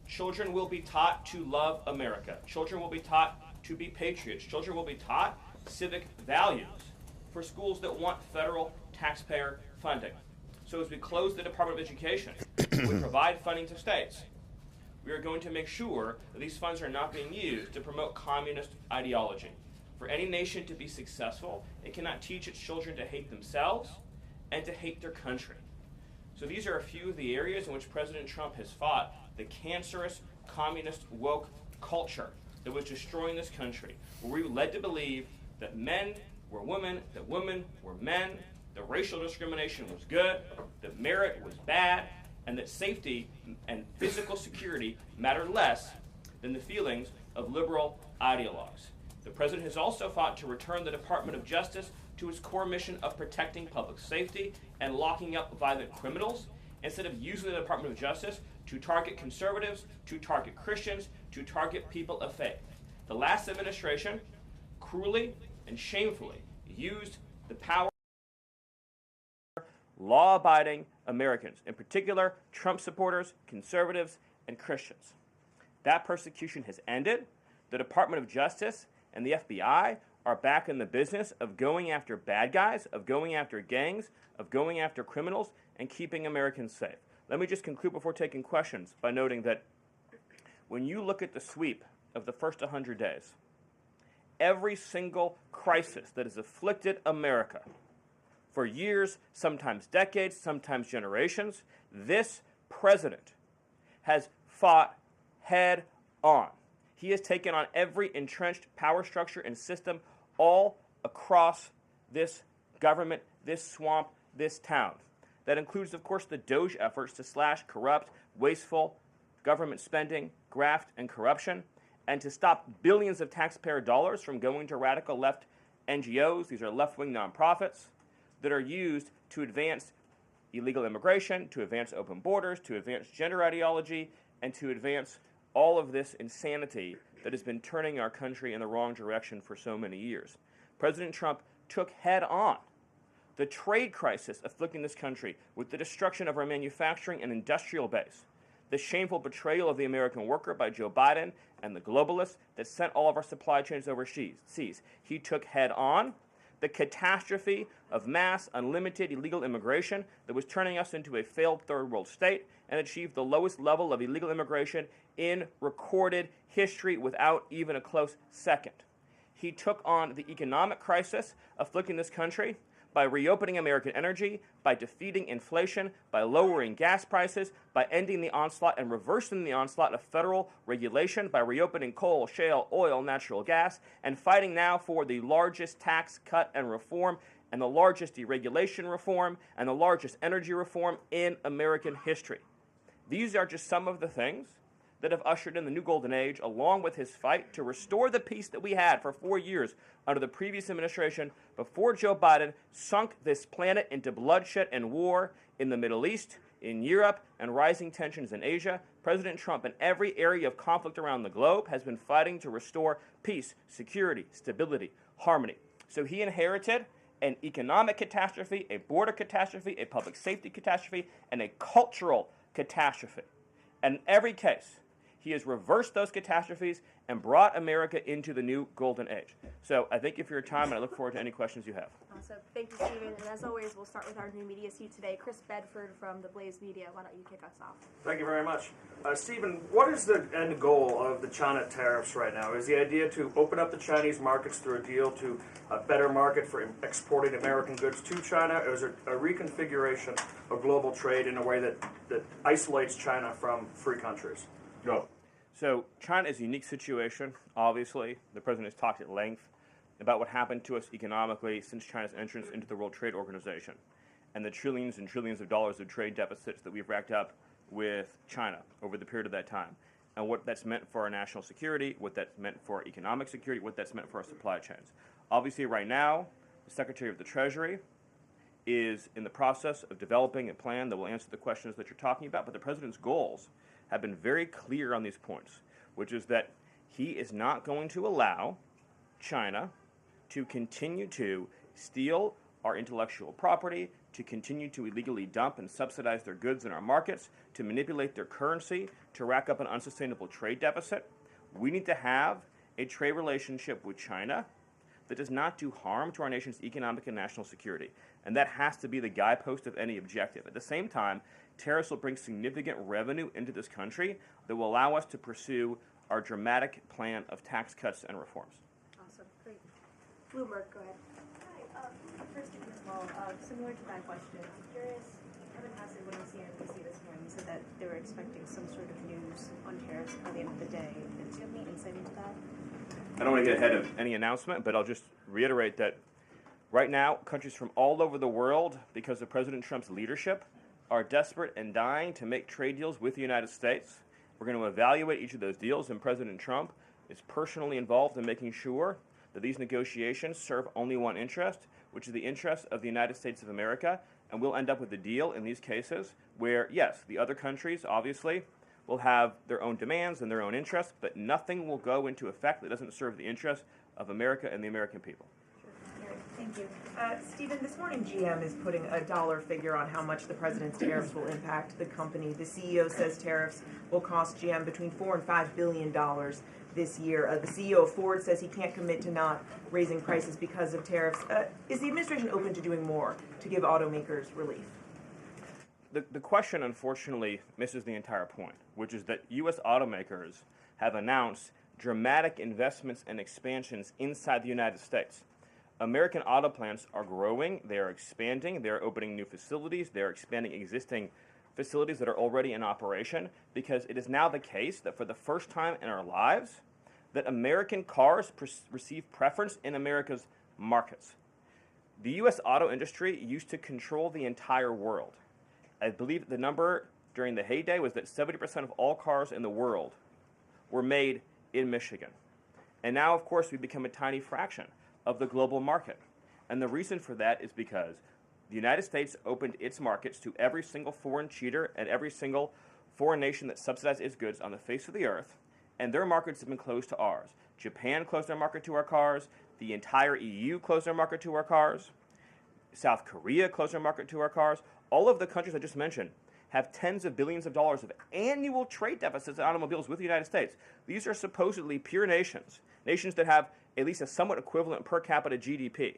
Children will be taught to love America. Children will be taught to be patriots. Children will be taught civic values for schools that want federal taxpayer funding. So as we close the Department of Education, we provide funding to states. We are going to make sure that these funds are not being used to promote communist ideology. For any nation to be successful, it cannot teach its children to hate themselves and to hate their country. So these are a few of the areas in which President Trump has fought the cancerous, communist, woke culture that was destroying this country, where we were led to believe that men were women, that women were men, that racial discrimination was good, that merit was bad, and that safety and physical security mattered less than the feelings of liberal ideologues. The president has also fought to return the Department of Justice to its core mission of protecting public safety and locking up violent criminals, instead of using the Department of Justice to target conservatives, to target Christians, to target people of faith. The last administration cruelly and shamefully used the power of law-abiding Americans, in particular Trump supporters, conservatives, and Christians. That persecution has ended. The Department of Justice and the FBI are back in the business of going after bad guys, of going after gangs, of going after criminals, and keeping Americans safe. Let me just conclude before taking questions by noting that when you look at the sweep of the first 100 days, every single crisis that has afflicted America for years, sometimes decades, sometimes generations, this president has fought head on. He has taken on every entrenched power structure and system all across this government, this swamp, this town. That includes, of course, the Doge efforts to slash corrupt, wasteful government spending, graft, and corruption, and to stop billions of taxpayer dollars from going to radical left NGOs. These are left-wing nonprofits that are used to advance illegal immigration, to advance open borders, to advance gender ideology, and to advance all of this insanity that has been turning our country in the wrong direction for so many years. President Trump took head on the trade crisis afflicting this country with the destruction of our manufacturing and industrial base, the shameful betrayal of the American worker by Joe Biden and the globalists that sent all of our supply chains overseas. He took head on the catastrophe of mass, unlimited illegal immigration that was turning us into a failed third world state and achieved the lowest level of illegal immigration in recorded history without even a close second. He took on the economic crisis afflicting this country by reopening American energy, by defeating inflation, by lowering gas prices, by ending the onslaught and reversing the onslaught of federal regulation, by reopening coal, shale, oil, natural gas, and fighting now for the largest tax cut and reform and the largest deregulation reform and the largest energy reform in American history. These are just some of the things that have ushered in the new golden age, along with his fight to restore the peace that we had for 4 years under the previous administration before Joe Biden sunk this planet into bloodshed and war in the Middle East, in Europe, and rising tensions in Asia. President Trump, in every area of conflict around the globe, has been fighting to restore peace, security, stability, harmony. So he inherited an economic catastrophe, a border catastrophe, a public safety catastrophe, and a cultural catastrophe. And in every case, he has reversed those catastrophes and brought America into the new golden age. So I thank you for your time, and I look forward to any questions you have. Awesome. Thank you, Stephen. And as always, we'll start with our new media seat today. Chris Bedford from the Blaze Media. Why don't you kick us off? Thank you very much. Stephen, what is the end goal of the China tariffs right now? Is the idea to open up the Chinese markets through a deal to a better market for exporting American goods to China, or is it a reconfiguration of global trade in a way that isolates China from free countries? No. So China is a unique situation, obviously. The president has talked at length about what happened to us economically since China's entrance into the World Trade Organization and the trillions and trillions of dollars of trade deficits that we've racked up with China over the period of that time, and what that's meant for our national security, what that's meant for our economic security, what that's meant for our supply chains. Obviously, right now, the Secretary of the Treasury is in the process of developing a plan that will answer the questions that you're talking about, but the president's goals have been very clear on these points, which is that he is not going to allow China to continue to steal our intellectual property, to continue to illegally dump and subsidize their goods in our markets, to manipulate their currency, to rack up an unsustainable trade deficit. We need to have a trade relationship with China that does not do harm to our nation's economic and national security. And that has to be the guidepost of any objective. At the same time, tariffs will bring significant revenue into this country that will allow us to pursue our dramatic plan of tax cuts and reforms. Awesome. Great. Bloomberg, go ahead. Hi. First of all, similar to that question, I'm curious, Kevin Hassett, when I was CNBC this morning, said that they were expecting some sort of news on tariffs by the end of the day. Do you have any insight into that? I don't want to get ahead of any announcement, but I'll just reiterate that right now, countries from all over the world, because of President Trump's leadership, are desperate and dying to make trade deals with the United States. We're going to evaluate each of those deals, and President Trump is personally involved in making sure that these negotiations serve only one interest, which is the interest of the United States of America, and we'll end up with a deal in these cases where, yes, the other countries, obviously, will have their own demands and their own interests, but nothing will go into effect that doesn't serve the interests of America and the American people. Thank you. Stephen, this morning GM is putting a dollar figure on how much the president's tariffs will impact the company. The CEO says tariffs will cost GM between $4 and $5 billion this year. The CEO of Ford says he can't commit to not raising prices because of tariffs. Is the administration open to doing more to give automakers relief? the question, unfortunately, misses the entire point, which is that U.S. automakers have announced dramatic investments and expansions inside the United States. American auto plants are growing, they are expanding, they are opening new facilities, they are expanding existing facilities that are already in operation, because it is now the case that for the first time in our lives, that American cars receive preference in America's markets. The U.S. auto industry used to control the entire world. I believe the number during the heyday was that 70% of all cars in the world were made in Michigan. And now, of course, we've become a tiny fraction of the global market. And the reason for that is because the United States opened its markets to every single foreign cheater and every single foreign nation that subsidized its goods on the face of the earth, and their markets have been closed to ours. Japan closed their market to our cars. The entire EU closed their market to our cars. South Korea closed their market to our cars. All of the countries I just mentioned have tens of billions of dollars of annual trade deficits in automobiles with the United States. These are supposedly pure nations, nations that have at least a somewhat equivalent per capita GDP.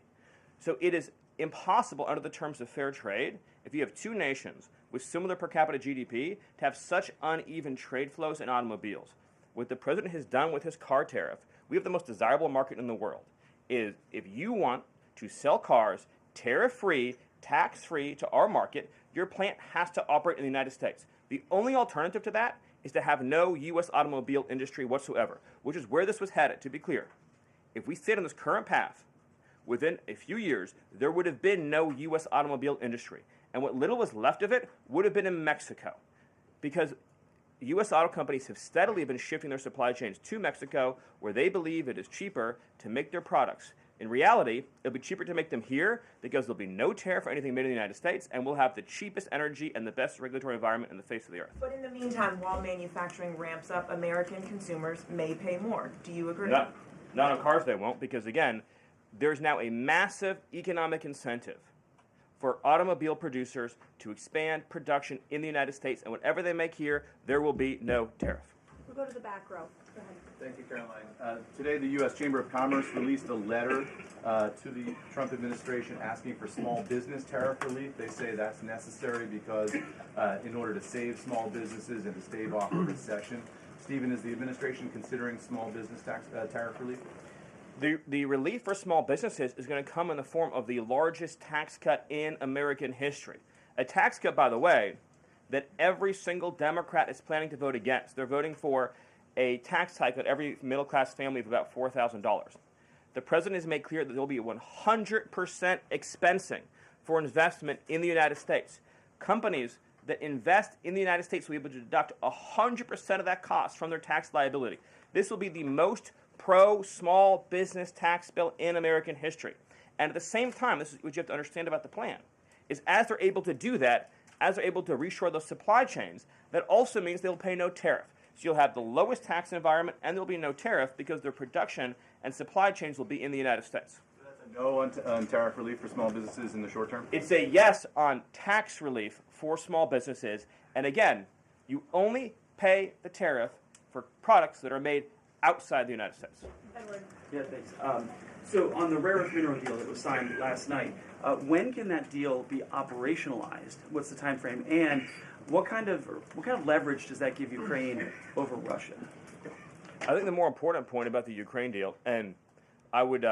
So it is impossible under the terms of fair trade, if you have two nations with similar per capita GDP, to have such uneven trade flows in automobiles. What the president has done with his car tariff, we have the most desirable market in the world, is if you want to sell cars tariff-free, tax-free to our market, your plant has to operate in the United States. The only alternative to that is to have no U.S. automobile industry whatsoever, which is where this was headed, to be clear. If we stayed on this current path, within a few years, there would have been no U.S. automobile industry. And what little was left of it would have been in Mexico. Because U.S. auto companies have steadily been shifting their supply chains to Mexico, where they believe it is cheaper to make their products. In reality, it'll be cheaper to make them here because there'll be no tariff for anything made in the United States, and we'll have the cheapest energy and the best regulatory environment in the face of the earth. But in the meantime, while manufacturing ramps up, American consumers may pay more. Do you agree? Not on cars they won't, because again, there's now a massive economic incentive for automobile producers to expand production in the United States, and whatever they make here, there will be no tariff. We'll go to the back row. Go ahead. Thank you, Karoline. Today, the U.S. Chamber of Commerce released a letter to the Trump administration asking for small business tariff relief. They say that's necessary because in order to save small businesses and to stave off a recession. Stephen, is the administration considering small business tariff relief? The relief for small businesses is going to come in the form of the largest tax cut in American history. A tax cut, by the way, that every single Democrat is planning to vote against. They're voting for a tax hike on every middle-class family of about $4,000. The president has made clear that there will be 100% expensing for investment in the United States. Companies that invest in the United States will be able to deduct 100% of that cost from their tax liability. This will be the most pro-small business tax bill in American history. And at the same time, this is what you have to understand about the plan, is as they're able to do that, as they're able to reshore those supply chains, that also means they'll pay no tariff. So you'll have the lowest tax environment and there'll be no tariff because their production and supply chains will be in the United States. So that's a no on tariff relief for small businesses in the short term? It's a yes on tax relief for small businesses. And again, you only pay the tariff for products that are made outside the United States. Edward. Yeah, thanks. So on the rare earth mineral deal that was signed last night, when can that deal be operationalized? What's the time frame? And what kind of leverage does that give Ukraine over Russia? I think the more important point about the Ukraine deal, and I would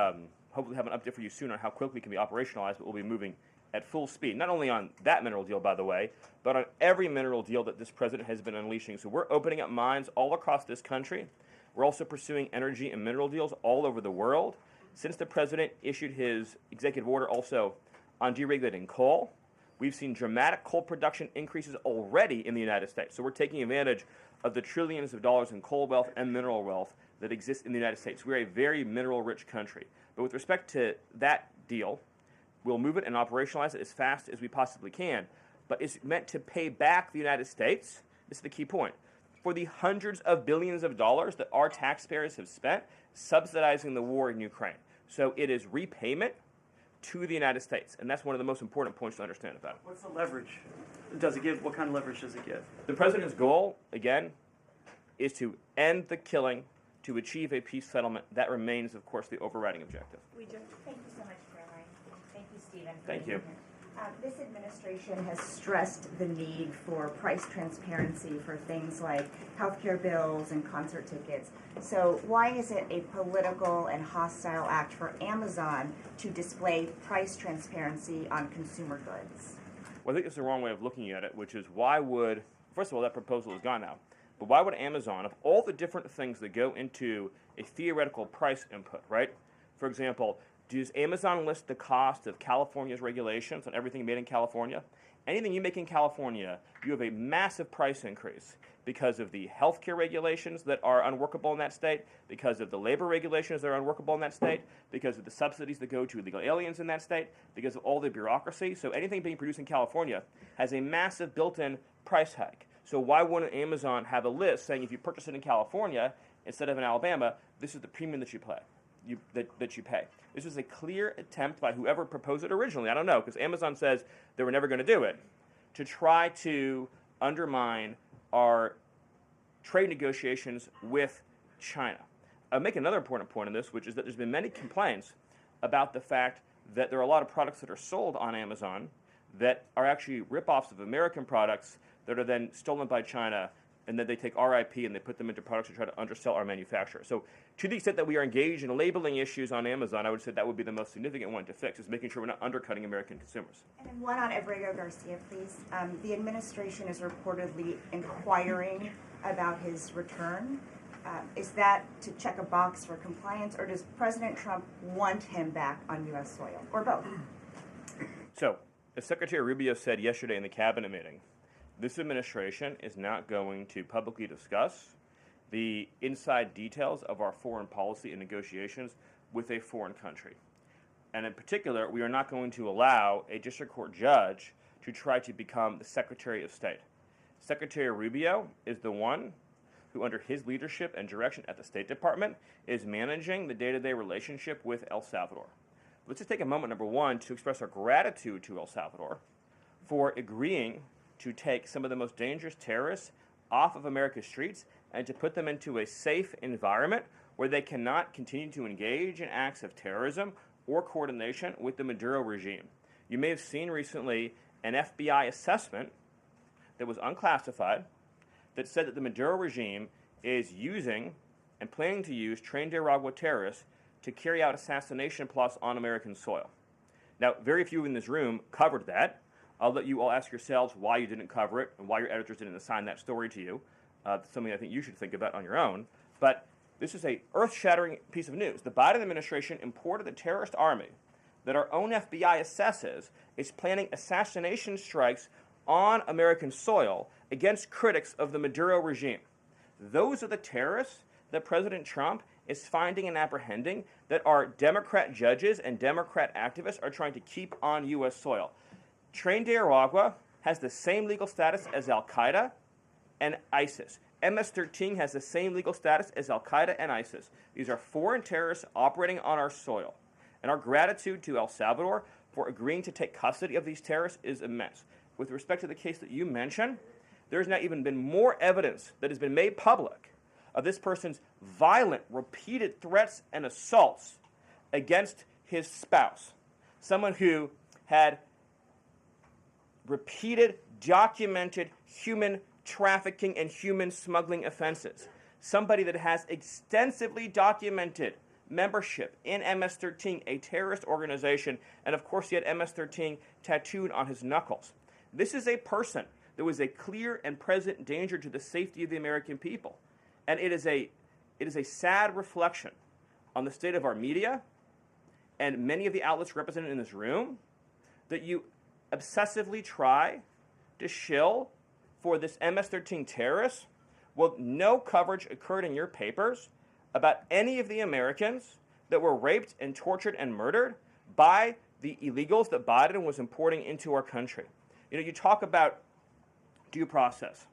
hopefully have an update for you soon on how quickly it can be operationalized, but we'll be moving at full speed, not only on that mineral deal, by the way, but on every mineral deal that this president has been unleashing. So we're opening up mines all across this country. We're also pursuing energy and mineral deals all over the world. Since the president issued his executive order also on deregulating coal, we've seen dramatic coal production increases already in the United States. So we're taking advantage of the trillions of dollars in coal wealth and mineral wealth that exists in the United States. We're a very mineral-rich country. But with respect to that deal, we'll move it and operationalize it as fast as we possibly can. But it's meant to pay back the United States, this is the key point, for the hundreds of billions of dollars that our taxpayers have spent subsidizing the war in Ukraine. So it is repayment to the United States, and that's one of the most important points to understand about it. What's the leverage? Does it give? What kind of leverage does it give? The president's goal, again, is to end the killing, to achieve a peace settlement. That remains, of course, the overriding objective. Thank you so much, Caroline. Thank you, Stephen. Thank you. This administration has stressed the need for price transparency for things like healthcare bills and concert tickets. So why is it a political and hostile act for Amazon to display price transparency on consumer goods? Well, I think it's the wrong way of looking at it, which is why would, first of all, that proposal is gone now, but why would Amazon, of all the different things that go into a theoretical price input, right? For example, does Amazon list the cost of California's regulations on everything made in California? Anything you make in California, you have a massive price increase because of the healthcare regulations that are unworkable in that state, because of the labor regulations that are unworkable in that state, because of the subsidies that go to illegal aliens in that state, because of all the bureaucracy. So anything being produced in California has a massive built-in price hike. So why wouldn't Amazon have a list saying if you purchase it in California instead of in Alabama, this is the premium that you pay? That you pay. This was a clear attempt by whoever proposed it originally, I don't know, because Amazon says they were never going to do it, to try to undermine our trade negotiations with China. I'll make another important point on this, which is that there's been many complaints about the fact that there are a lot of products that are sold on Amazon that are actually rip-offs of American products that are then stolen by China, and then they take our IP and they put them into products to try to undersell our manufacturer. So to the extent that we are engaged in labeling issues on Amazon, I would say that would be the most significant one to fix, is making sure we're not undercutting American consumers. And then one on Abrego Garcia, please. The administration is reportedly inquiring about his return. Is that to check a box for compliance, or does President Trump want him back on U.S. soil, or both? So, as Secretary Rubio said yesterday in the cabinet meeting, this administration is not going to publicly discuss the inside details of our foreign policy and negotiations with a foreign country. And in particular, we are not going to allow a district court judge to try to become the Secretary of State. Secretary Rubio is the one who, under his leadership and direction at the State Department, is managing the day-to-day relationship with El Salvador. Let's just take a moment, number one, to express our gratitude to El Salvador for agreeing to take some of the most dangerous terrorists off of America's streets and to put them into a safe environment where they cannot continue to engage in acts of terrorism or coordination with the Maduro regime. You may have seen recently an FBI assessment that was unclassified that said that the Maduro regime is using and planning to use trained Aragua terrorists to carry out assassination plots on American soil. Now, very few in this room covered that. I'll let you all ask yourselves why you didn't cover it and why your editors didn't assign that story to you. Something I think you should think about on your own. But this is a earth-shattering piece of news. The Biden administration imported a terrorist army that our own FBI assesses is planning assassination strikes on American soil against critics of the Maduro regime. Those are the terrorists that President Trump is finding and apprehending that our Democrat judges and Democrat activists are trying to keep on U.S. soil. Tren de Aragua has the same legal status as Al-Qaeda and ISIS. MS-13 has the same legal status as Al-Qaeda and ISIS. These are foreign terrorists operating on our soil. And our gratitude to El Salvador for agreeing to take custody of these terrorists is immense. With respect to the case that you mentioned, there's now even been more evidence that has been made public of this person's violent, repeated threats and assaults against his spouse, someone who had repeated, documented human trafficking and human smuggling offenses, somebody that has extensively documented membership in MS-13, a terrorist organization, and of course he had MS-13 tattooed on his knuckles. This is a person that was a clear and present danger to the safety of the American people. And it is a sad reflection on the state of our media and many of the outlets represented in this room that you obsessively try to shill for this MS-13 terrorist. Well, no coverage occurred in your papers about any of the Americans that were raped and tortured and murdered by the illegals that Biden was importing into our country. You know, you talk about due process.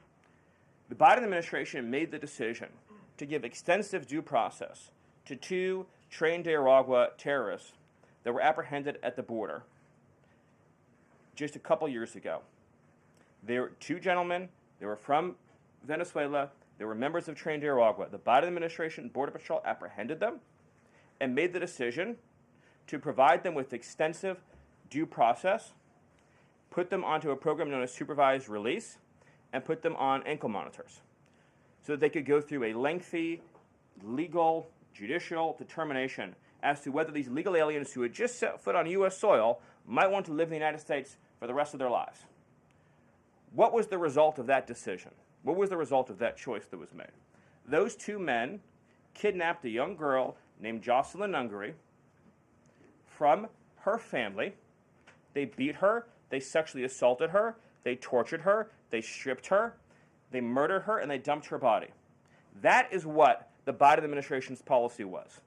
The Biden administration made the decision to give extensive due process to two Tren de Aragua terrorists that were apprehended at the border just a couple years ago. They were two gentlemen. They were from Venezuela. They were members of Tren de Aragua. The Biden administration Border Patrol apprehended them and made the decision to provide them with extensive due process put them onto a program known as supervised release, and put them on ankle monitors so that they could go through a lengthy legal, judicial determination as to whether these legal aliens who had just set foot on U.S. soil might want to live in the United States for the rest of their lives. What was the result of that decision? What was the result of that choice that was made? Those two men kidnapped a young girl named Jocelyn Ungary from her family. They beat her, they sexually assaulted her, they tortured her, they stripped her, they murdered her, and they dumped her body. That is what the Biden administration's policy was.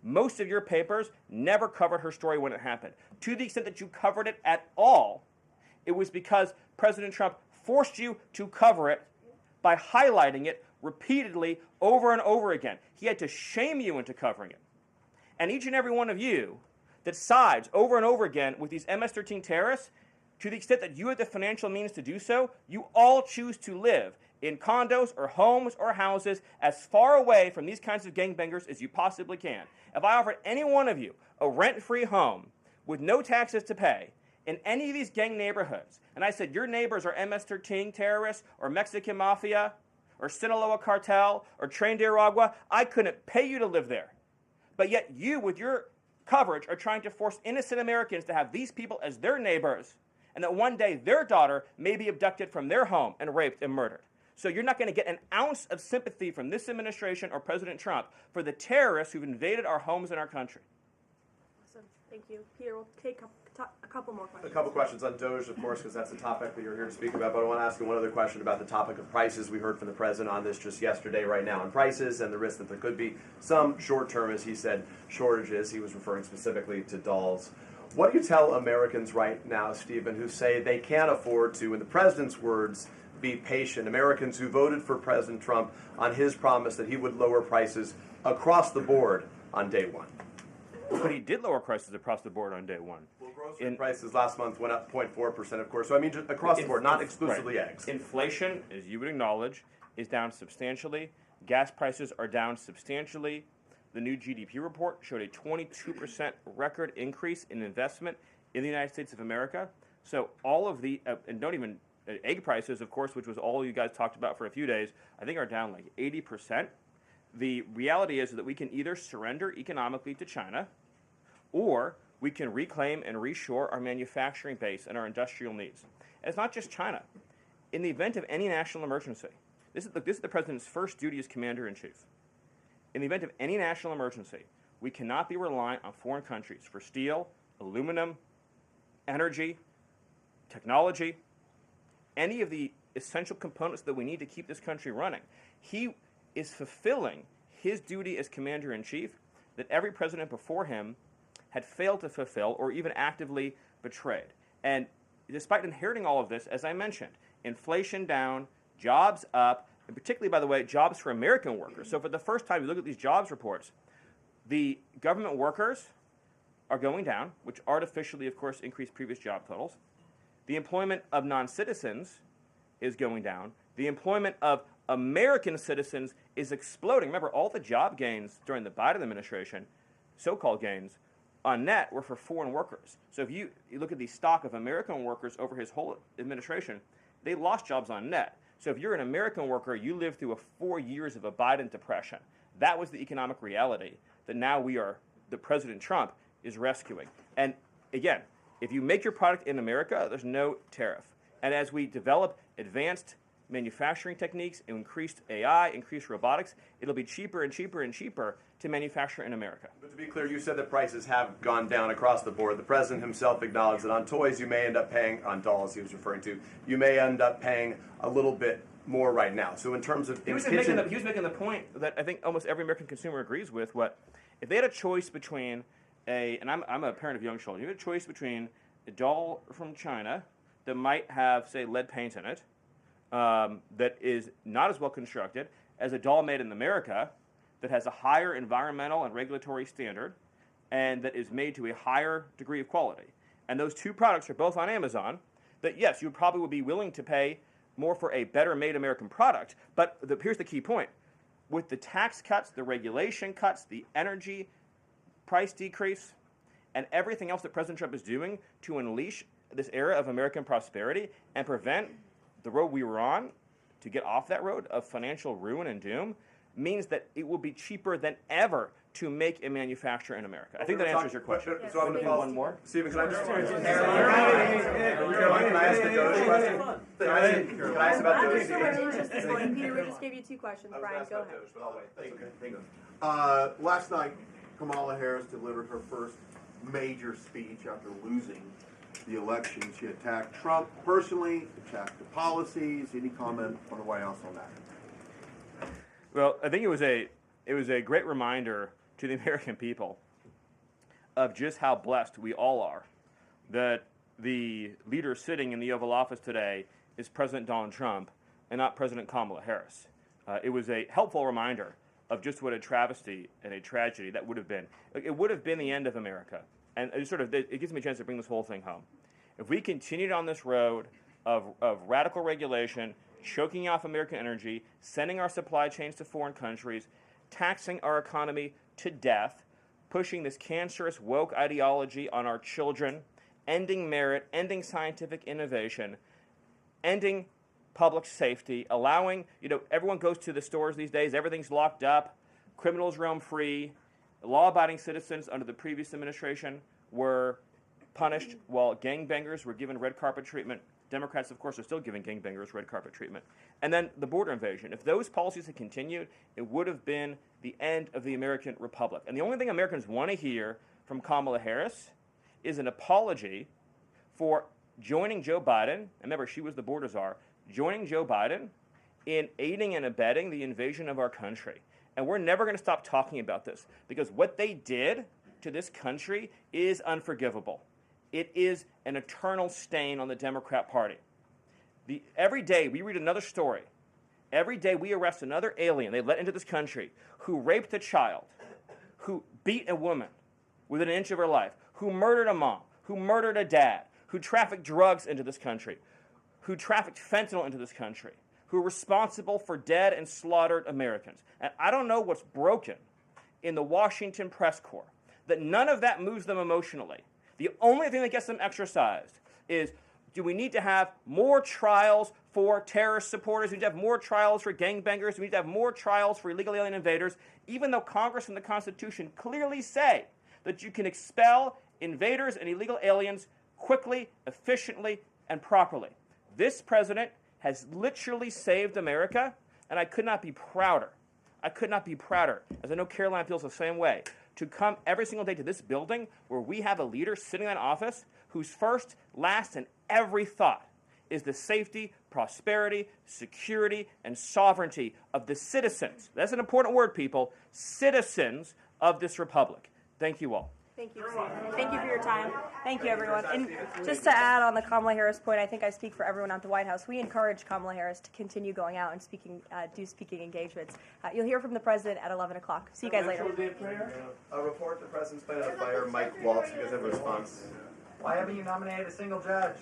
Most of your papers never covered her story when it happened. To the extent that you covered it at all, it was because President Trump forced you to cover it by highlighting it repeatedly over and over again. He had to shame you into covering it. And each and every one of you that sides over and over again with these MS-13 terrorists, to the extent that you have the financial means to do so, you all choose to live in condos or homes or houses as far away from these kinds of gangbangers as you possibly can. If I offered any one of you a rent-free home with no taxes to pay in any of these gang neighborhoods, and I said your neighbors are MS-13 terrorists or Mexican mafia or Sinaloa cartel or Tren de Aragua, I couldn't pay you to live there. But yet you, with your coverage, are trying to force innocent Americans to have these people as their neighbors, and that one day their daughter may be abducted from their home and raped and murdered. So you're not going to get an ounce of sympathy from this administration or President Trump for the terrorists who've invaded our homes and our country. Awesome. Thank you. Peter, we'll take a couple more questions. A couple questions on Doge, of course, because that's the topic that you're here to speak about. But I want to ask you one other question about the topic of prices. We heard from the president on this just yesterday, right now, on prices and the risk that there could be some short-term, as he said, shortages. He was referring specifically to dolls. What do you tell Americans right now, Stephen, who say they can't afford to, in the president's words, be patient? Americans who voted for President Trump on his promise that he would lower prices across the board on day one. But he did lower prices across the board on day one. Well, grocery prices last month went up 0.4%, of course. So I mean, just across the board, not exclusively eggs. Inflation, as you would acknowledge, is down substantially. Gas prices are down substantially. The new GDP report showed a 22% record increase in investment in the United States of America. So all of the, and don't even, egg prices, of course, which was all you guys talked about for a few days, I think are down like 80%. The reality is that we can either surrender economically to China, or we can reclaim and reshore our manufacturing base and our industrial needs. And it's not just China. In the event of any national emergency, this is the president's first duty as commander-in-chief. In the event of any national emergency, we cannot be reliant on foreign countries for steel, aluminum, energy, technology, any of the essential components that we need to keep this country running. He is fulfilling his duty as commander-in-chief that every president before him had failed to fulfill or even actively betrayed. And despite inheriting all of this, as I mentioned, inflation down, jobs up, and particularly, by the way, jobs for American workers. So for the first time, you look at these jobs reports, the government workers are going down, which artificially, of course, increased previous job totals. The employment of non-citizens is going down. The employment of American citizens is exploding. Remember, all the job gains during the Biden administration, so-called gains, on net were for foreign workers. So if you look at the stock of American workers over his whole administration, they lost jobs on net. So if you're an American worker, you lived through 4 years of a Biden depression. That was the economic reality that now the President Trump is rescuing. And again, if you make your product in America, there's no tariff. And as we develop advanced manufacturing techniques, increased AI, increased robotics, it'll be cheaper and cheaper and cheaper to manufacture in America. But to be clear, you said that prices have gone down across the board. The president himself acknowledged that on toys you may end up paying, on dolls he was referring to, you may end up paying a little bit more right now. So in terms of... He was making the point that I think almost every American consumer agrees with. If they had a choice between and I'm a parent of young children, you had a choice between a doll from China that might have, say, lead paint in it, that is not as well constructed as a doll made in America that has a higher environmental and regulatory standard and that is made to a higher degree of quality. And those two products are both on Amazon, that yes, you probably would be willing to pay more for a better made American product, but here's the key point. With the tax cuts, the regulation cuts, the energy price decrease, and everything else that President Trump is doing to unleash this era of American prosperity and prevent the road we were on to get off that road of financial ruin and doom means that it will be cheaper than ever to make and manufacture in America. I think that answers your question. So I'm going to one more. Stephen, can I just can I ask the Doge question? Can I ask about Doge? Peter, we just gave you 2 questions. Brian, go ahead. Last night, Kamala Harris delivered her first major speech after losing the election. She attacked Trump personally, attacked the policies. Any comment from the White House on that? Well, I think it was a great reminder to the American people of just how blessed we all are that the leader sitting in the Oval Office today is President Donald Trump and not President Kamala Harris. It was a helpful reminder of just what a travesty and a tragedy that would have been. It would have been the end of America. And it gives me a chance to bring this whole thing home. If we continued on this road of radical regulation, choking off American energy, sending our supply chains to foreign countries, taxing our economy to death, pushing this cancerous woke ideology on our children, ending merit, ending scientific innovation, ending public safety, allowing, everyone goes to the stores these days, everything's locked up, criminals roam free, law-abiding citizens under the previous administration were punished while gangbangers were given red carpet treatment. Democrats, of course, are still giving gangbangers red carpet treatment. And then the border invasion. If those policies had continued, it would have been the end of the American Republic. And the only thing Americans want to hear from Kamala Harris is an apology for joining Joe Biden, and remember, she was the border czar, joining Joe Biden in aiding and abetting the invasion of our country. And we're never going to stop talking about this because what they did to this country is unforgivable. It is an eternal stain on the Democrat Party. Every day we read another story. Every day we arrest another alien they let into this country who raped a child, who beat a woman within an inch of her life, who murdered a mom, who murdered a dad, who trafficked drugs into this country, who trafficked fentanyl into this country, who are responsible for dead and slaughtered Americans. And I don't know what's broken in the Washington press corps, that none of that moves them emotionally. The only thing that gets them exercised is, do we need to have more trials for terrorist supporters? Do we need to have more trials for gangbangers? Do we need to have more trials for illegal alien invaders? Even though Congress and the Constitution clearly say that you can expel invaders and illegal aliens quickly, efficiently, and properly. This president has literally saved America, and I could not be prouder. I could not be prouder, as I know Karoline feels the same way, to come every single day to this building where we have a leader sitting in office whose first, last, and every thought is the safety, prosperity, security, and sovereignty of the citizens. That's an important word, people. Citizens of this republic. Thank you all. Thank you, Stephen. Thank you for your time. Thank you, everyone. And just to add on the Kamala Harris point, I think I speak for everyone at the White House. We encourage Kamala Harris to continue going out and do speaking engagements. You'll hear from the president at 11 o'clock. See you guys later. A report the president's planning to fire Mike Waltz. You guys have a response? Why haven't you nominated a single judge?